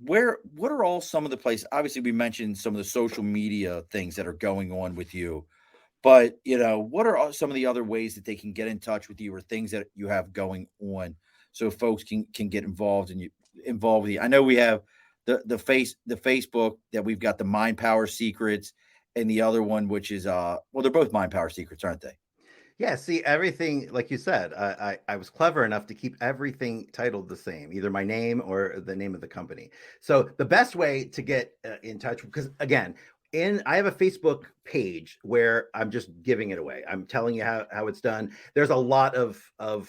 what are all some of the places? Obviously, we mentioned some of the social media things that are going on with you, but what are some of the other ways that they can get in touch with you or things that you have going on, so folks can get involved with you? I know we have the Facebook that we've got, the Mind Power Secrets, and the other one which is well, they're both Mind Power Secrets, aren't they? Yeah, see, everything, like you said, I was clever enough to keep everything titled the same, either my name or the name of the company. So the best way to get in touch, because again, I have a Facebook page where I'm just giving it away. I'm telling you how it's done. There's a lot of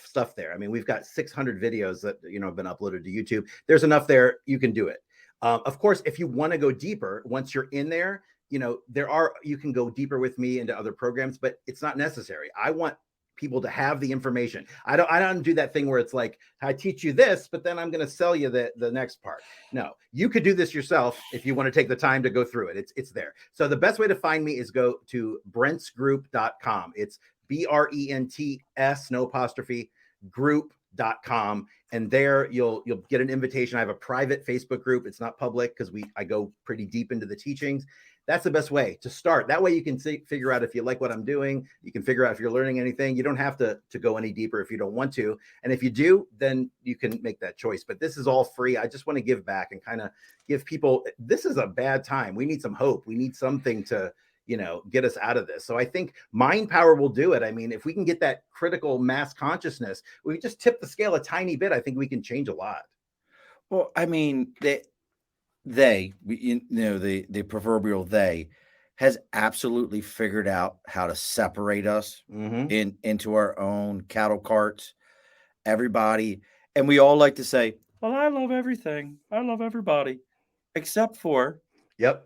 stuff there. I mean, we've got 600 videos that have been uploaded to YouTube. There's enough there. You can do it. Of course, if you want to go deeper, once you're in there, you can go deeper with me into other programs, but it's not necessary. I want people to have the information. I don't do that thing where it's like, I teach you this, but then I'm going to sell you the next part. No, you could do this yourself if you want to take the time to go through it. It's there. So the best way to find me is go to brentsgroup.com. It's BRENTS, no apostrophe, group.com. And there you'll get an invitation. I have a private Facebook group. It's not public because I go pretty deep into the teachings. That's the best way to start. That way you can figure out if you like what I'm doing. You can figure out if you're learning anything. You don't have to go any deeper if you don't want to. And if you do, then you can make that choice. But this is all free. I just want to give back and kind of give people, this is a bad time. We need some hope. We need something to, get us out of this. So I think mind power will do it. I memean, if we can get that critical mass consciousness, we just tip the scale a tiny bit. I think we can change a lot. Well, I mean, the proverbial they has absolutely figured out how to separate us into our own cattle carts. Everybody, and we all like to say, "Well, I love everything. I love everybody, except for." Yep.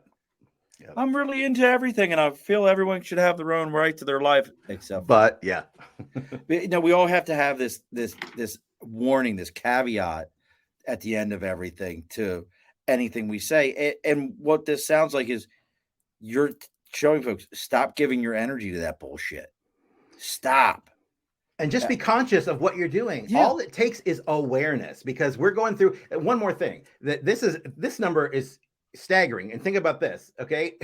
I'm really into everything, and I feel everyone should have their own right to their life, except. But yeah, we all have to have this warning, this caveat at the end of everything to anything we say. And what this sounds like is you're showing folks, stop giving your energy to that bullshit. Stop. And just be conscious of what you're doing. Yeah. All it takes is awareness, because we're going through one more thing, that this number is staggering. And think about this, okay?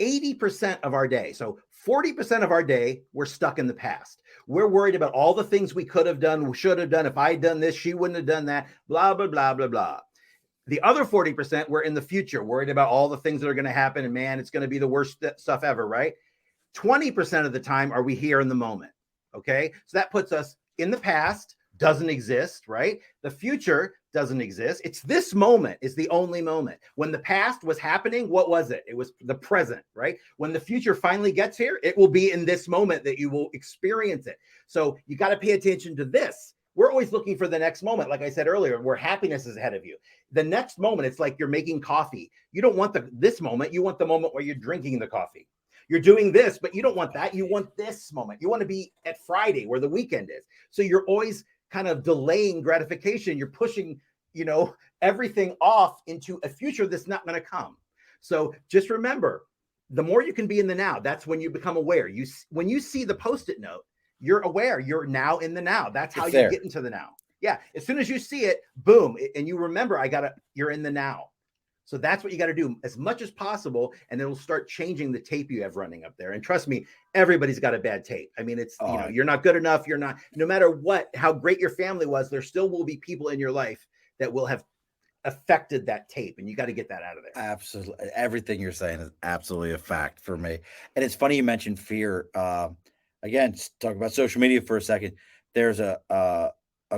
80% of our day, so 40% of our day, we're stuck in the past. We're worried about all the things we could have done, we should have done. If I'd done this, she wouldn't have done that, blah, blah, blah, blah, blah. The other 40%, we're in the future, worried about all the things that are going to happen. And man, it's going to be the worst stuff ever, right? 20% of the time are we here in the moment, okay? So that puts us in the past, doesn't exist, right? The future doesn't exist. It's this moment is the only moment. When the past was happening, what was it? It was the present, right? When the future finally gets here, it will be in this moment that you will experience it. So you got to pay attention to this. We're always looking for the next moment, like I said earlier, where happiness is ahead of you. The next moment, it's like you're making coffee. You don't want this moment. You want the moment where you're drinking the coffee. You're doing this, but you don't want that. You want this moment. You want to be at Friday where the weekend is. So you're always kind of delaying gratification. You're pushing, everything off into a future that's not going to come. So just remember, the more you can be in the now, that's when you become aware. When you see the post-it note, you're aware. You're now in the now. That's how you get into the now. Yeah. As soon as you see it, boom, and you remember, you're in the now. So that's what you got to do as much as possible, and it'll start changing the tape you have running up there. And trust me, everybody's got a bad tape. I mean, it's you're not good enough. You're not, no matter what, how great your family was, there still will be people in your life that will have affected that tape, and you got to get that out of there. Absolutely, everything you're saying is absolutely a fact for me. And it's funny you mentioned fear. Again, talk about social media for a second. There's a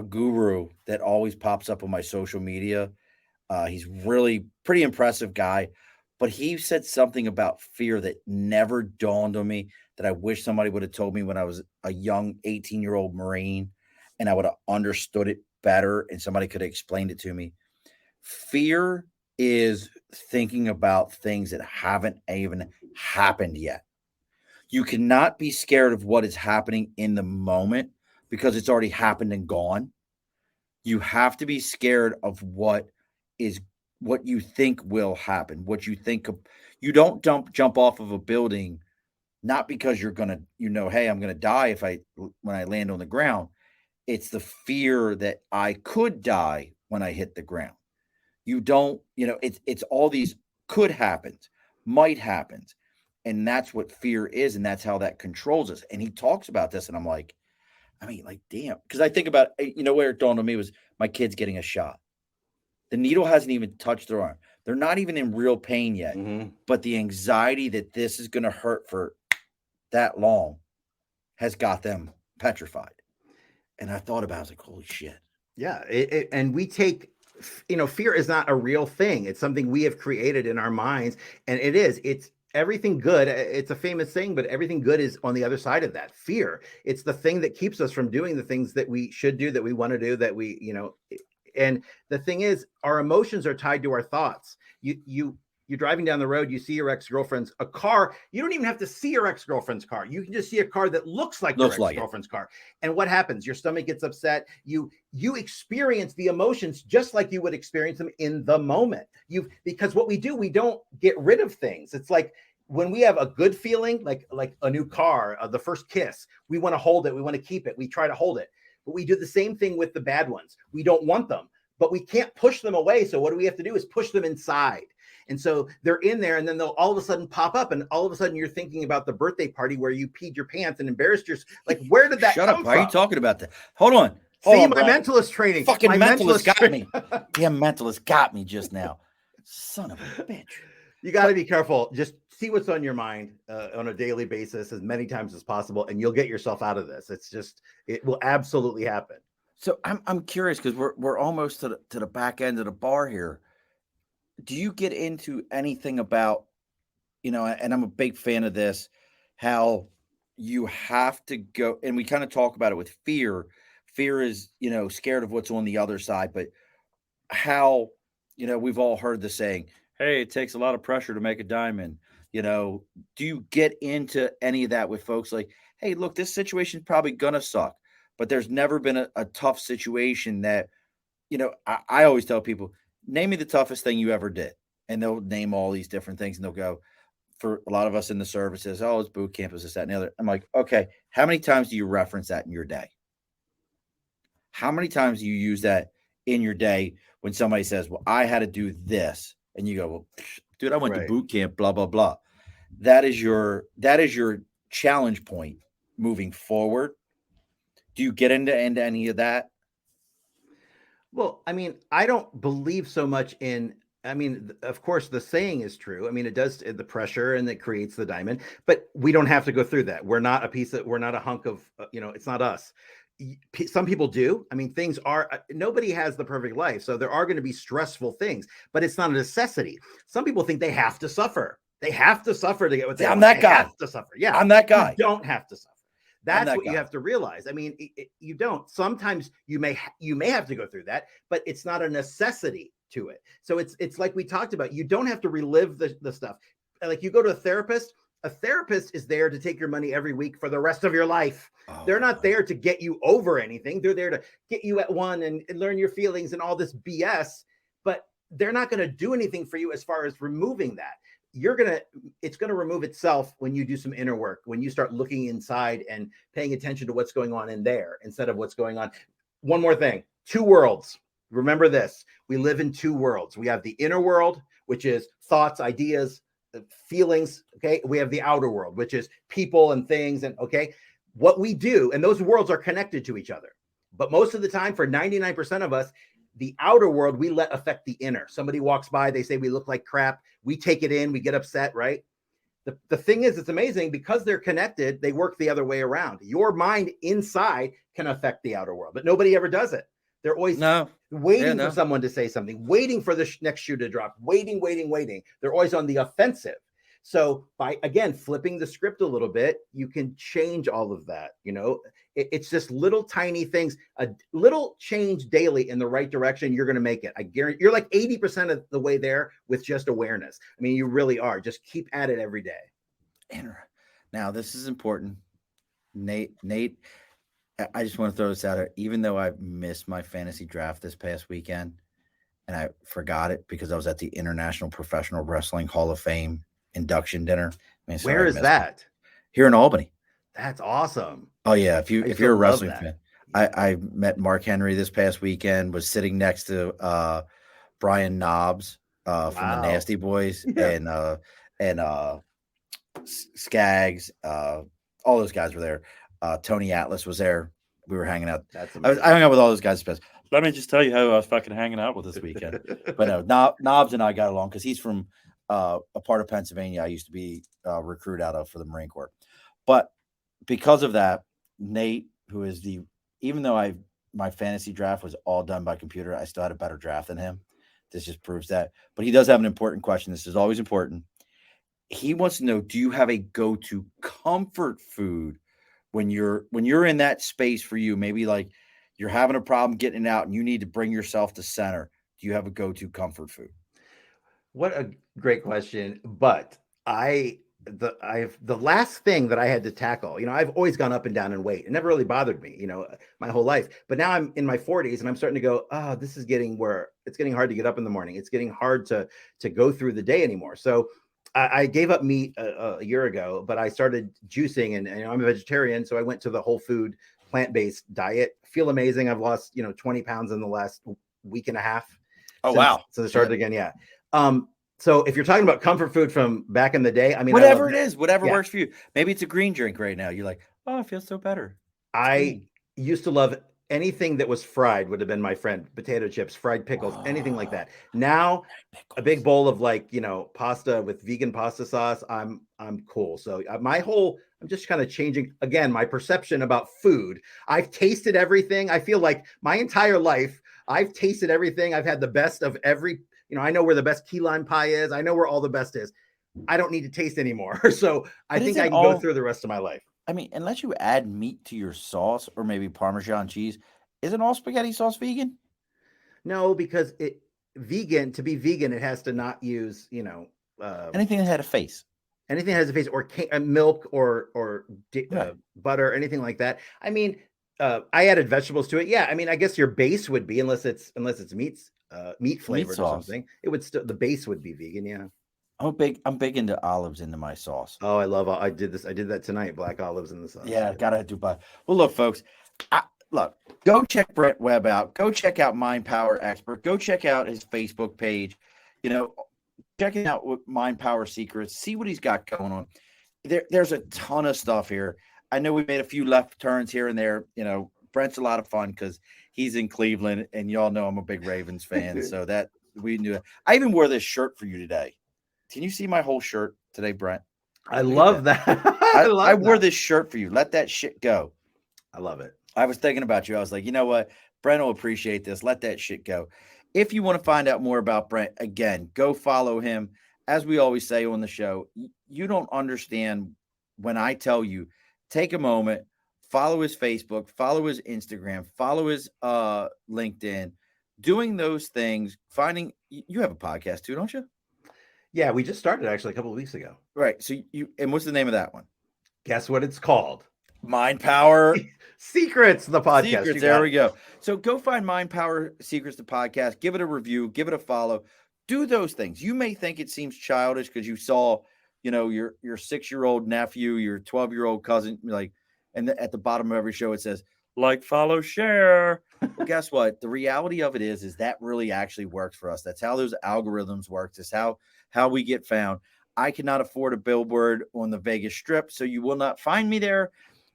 guru that always pops up on my social media. He's really pretty impressive guy, but he said something about fear that never dawned on me, that I wish somebody would have told me when I was a young 18-year-old Marine, and I would have understood it better and somebody could have explained it to me. Fear is thinking about things that haven't even happened yet. You cannot be scared of what is happening in the moment because it's already happened and gone. You have to be scared of is what you think will happen, what you think of. You don't jump off of a building not because you're gonna, hey, I'm gonna die when I land on the ground. It's the fear that I could die when I hit the ground. You don't, it's all these could happen, might happen. And that's what fear is. And that's how that controls us. And he talks about this. And I'm like, damn. Because I think about, where it dawned on me was my kid's getting a shot. The needle hasn't even touched their arm. They're not even in real pain yet. Mm-hmm. But the anxiety that this is going to hurt for that long has got them petrified. And I thought about it, I was like, holy shit. Yeah. And we take, fear is not a real thing. It's something we have created in our minds. And it's everything good. It's a famous saying, but everything good is on the other side of that. Fear. It's the thing that keeps us from doing the things that we should do, that we want to do, that we, and the thing is, our emotions are tied to our thoughts. You're driving down the road, you see your ex-girlfriend's a car. You don't even have to see your ex-girlfriend's car. You can just see a car that looks like your ex-girlfriend's car. And what happens? Your stomach gets upset. You experience the emotions just like you would experience them in the moment. Because what we do, we don't get rid of things. It's like when we have a good feeling, like a new car, the first kiss, we want to hold it. We want to keep it. We try to hold it. But we do the same thing with the bad ones. We don't want them, but we can't push them away. So what do we have to do is push them inside. And so they're in there, and then they'll all of a sudden pop up, and all of a sudden you're thinking about the birthday party where you peed your pants and embarrassed yourself. Like, where did that come from? Why are you talking about that? Hold on. See, my mentalist training. Fucking mentalist got me. Damn mentalist got me just now. Son of a bitch. You got to be careful. Just see what's on your mind on a daily basis as many times as possible, and you'll get yourself out of this. It will absolutely happen. So I'm curious, because we're almost to the back end of the bar here. Do you get into anything about, and I'm a big fan of this, how you have to go, and we kind of talk about it with fear. Fear is, scared of what's on the other side, but how, we've all heard the saying, hey, it takes a lot of pressure to make a diamond. Do you get into any of that with folks like, hey, look, this situation's probably going to suck, but there's never been a tough situation that, I always tell people, name me the toughest thing you ever did. And they'll name all these different things, and they'll go, for a lot of us in the services, oh, it's boot camp, it's this, that, and the other. I'm like, okay, how many times do you reference that in your day? How many times do you use that in your day when somebody says, well, I had to do this? And you go, well, dude, I went to boot camp, blah, blah, blah. That is your challenge point moving forward. Do you get into any of that? Well, I mean, I don't believe so much in, of course, the saying is true. I mean, it does the pressure, and it creates the diamond, but we don't have to go through that. We're not a hunk of, it's not us. Some people do. I mean, nobody has the perfect life. So there are going to be stressful things, but it's not a necessity. Some people think they have to suffer. They have to suffer to get what they want. That guy. They have to suffer. Yeah. I'm that guy. You don't have to suffer. That's what you have to realize. I mean, you don't. Sometimes you may have to go through that, but it's not a necessity to it. So it's like we talked about. You don't have to relive the stuff. Like, you go to a therapist. A therapist is there to take your money every week for the rest of your life. Oh, they're not there to get you over anything. They're there to get you at one and learn your feelings and all this BS. But they're not going to do anything for you as far as removing that. it's gonna remove itself when you do some inner work, when you start looking inside and paying attention to what's going on in there instead of what's going on. One more thing, two worlds. Remember this: we live in two worlds. We have the inner world, which is thoughts, ideas, feelings. Okay, we have the outer world, which is people and things. And okay, what we do, and those worlds are connected to each other. But most of the time, for 99% of us, the outer world we let affect the inner. Somebody walks by, they say we look like crap. We take it in, we get upset, right? The thing is, it's amazing because they're connected, they work the other way around. Your mind inside can affect the outer world, but nobody ever does it. They're always waiting for someone to say something, waiting for the next shoe to drop, waiting. They're always on the offensive. So by, again, flipping the script a little bit, you can change all of that. It's just little tiny things, a little change daily in the right direction. You're going to make it. I guarantee you're like 80% of the way there with just awareness. I mean, you really are. Just keep at it every day. Now, this is important. Nate, I just want to throw this out there. Even though I missed my fantasy draft this past weekend and I forgot it because I was at the International Professional Wrestling Hall of Fame induction dinner. Where is that? It. Here in Albany. That's awesome. Oh yeah. If you're a wrestling fan, I met Mark Henry this past weekend, was sitting next to Brian Knobs from the Nasty Boys and Skaggs. All those guys were there. Tony Atlas was there. We were hanging out. I hung out with all those guys. Let me just tell you how I was fucking hanging out with this weekend. But no, Knobs and I got along because he's from a part of Pennsylvania I used to be recruit out of for the Marine Corps. But because of that, Nate, who is even though my fantasy draft was all done by computer, I still had a better draft than him. This just proves that. But he does have an important question. This is always important. He wants to know, do you have a go-to comfort food when you're in that space for you? Maybe like you're having a problem getting out and you need to bring yourself to center. Do you have a go-to comfort food? What a great question. But the last thing that I had to tackle, I've always gone up and down in weight. It never really bothered me, my whole life. But now I'm in my 40s and I'm starting to go, this is getting where it's getting hard to get up in the morning. It's getting hard to go through the day anymore. So I gave up meat a year ago, but I started juicing and I'm a vegetarian. So I went to the whole food plant-based diet. Feel amazing. I've lost, 20 pounds in the last week and a half. Oh, wow. So I started again. Yeah. So if you're talking about comfort food from back in the day, whatever it is, whatever works for you. Maybe it's a green drink right now. You're like, oh, it feels so better. I used to love anything that was fried would have been my friend. Potato chips, fried pickles, anything like that. Now a big bowl of pasta with vegan pasta sauce. I'm cool. So I'm just kind of changing again, my perception about food. I've tasted everything. I feel like my entire life, I've tasted everything. I've had the best of every, I know where the best key lime pie is. I know where all the best is. I don't need to taste anymore. So I think I can go through the rest of my life. I mean, unless you add meat to your sauce or maybe Parmesan cheese, isn't all spaghetti sauce vegan? No, because to be vegan, it has to not use, anything that had a face. Anything that has a face or milk or butter, anything like that. I mean, I added vegetables to it. Yeah, I mean, I guess your base would be unless it's meat flavored or something. It would still the base would be vegan. Yeah. I'm big into olives into my sauce. Oh, I love. I did that tonight. Black olives in the sauce. Yeah, gotta do. Well, look, folks. Go check Brent Webb out. Go check out Mind Power Expert. Go check out his Facebook page. Check it out with Mind Power Secrets. See what he's got going on. There's a ton of stuff here. I know we made a few left turns here and there. Brent's a lot of fun because he's in Cleveland, and y'all know I'm a big Ravens fan. So that we knew. I even wore this shirt for you today. Can you see my whole shirt today, Brent? I love that. I wore this shirt for you. Let that shit go. I love it. I was thinking about you. I was like, you know what? Brent will appreciate this. Let that shit go. If you want to find out more about Brent, again, go follow him. As we always say on the show, you don't understand when I tell you, take a moment, follow his Facebook, follow his Instagram, follow his LinkedIn, doing those things, you have a podcast too, don't you? Yeah, we just started actually a couple of weeks ago. Right. So and what's the name of that one? Guess what it's called? Mind Power Secrets, the podcast. Secrets, there we go. So go find Mind Power Secrets, the podcast. Give it a review. Give it a follow. Do those things. You may think it seems childish because you saw, your 6-year-old nephew, your 12-year-old cousin, like, and at the bottom of every show it says like, follow, share. Well, guess what? The reality of it is that really actually works for us. That's how those algorithms work. It's how we get found. I cannot afford a billboard on the Vegas Strip, so you will not find me there.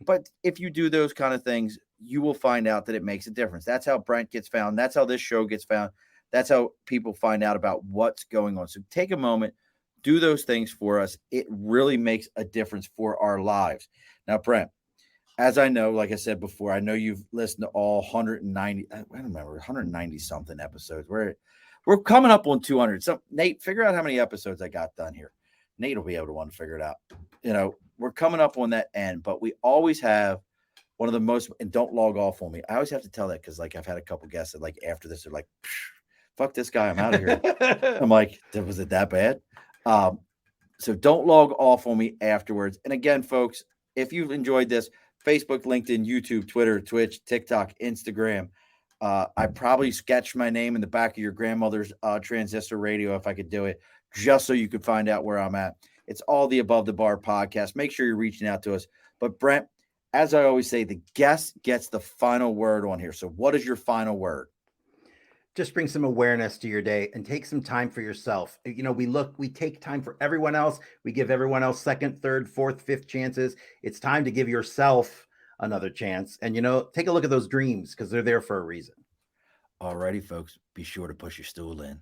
But if you do those kind of things, you will find out that it makes a difference. That's how Brent gets found. That's how this show gets found. That's how people find out about what's going on. So take a moment, do those things for us. It really makes a difference for our lives. Now, Brent, as I know, like I said before, I know you've listened to all 190, I don't remember, 190 something episodes. We're coming up on 200. So, Nate, figure out how many episodes I got done here. Nate will be able to want to figure it out. We're coming up on that end, but we always have one of the most, and don't log off on me. I always have to tell that because, like, I've had a couple guests that, like, after this, they're like, fuck this guy, I'm out of here. I'm like, was it that bad? So don't log off on me afterwards. And again, folks, if you've enjoyed this, Facebook, LinkedIn, YouTube, Twitter, Twitch, TikTok, Instagram. I probably sketched my name in the back of your grandmother's transistor radio if I could do it, just so you could find out where I'm at. It's all the Above the Bar podcast. Make sure you're reaching out to us. But Brent, as I always say, the guest gets the final word on here. So what is your final word? Just bring some awareness to your day and take some time for yourself. We take time for everyone else. We give everyone else second, third, fourth, fifth chances. It's time to give yourself another chance. And, take a look at those dreams because they're there for a reason. Alrighty, folks, be sure to push your stool in.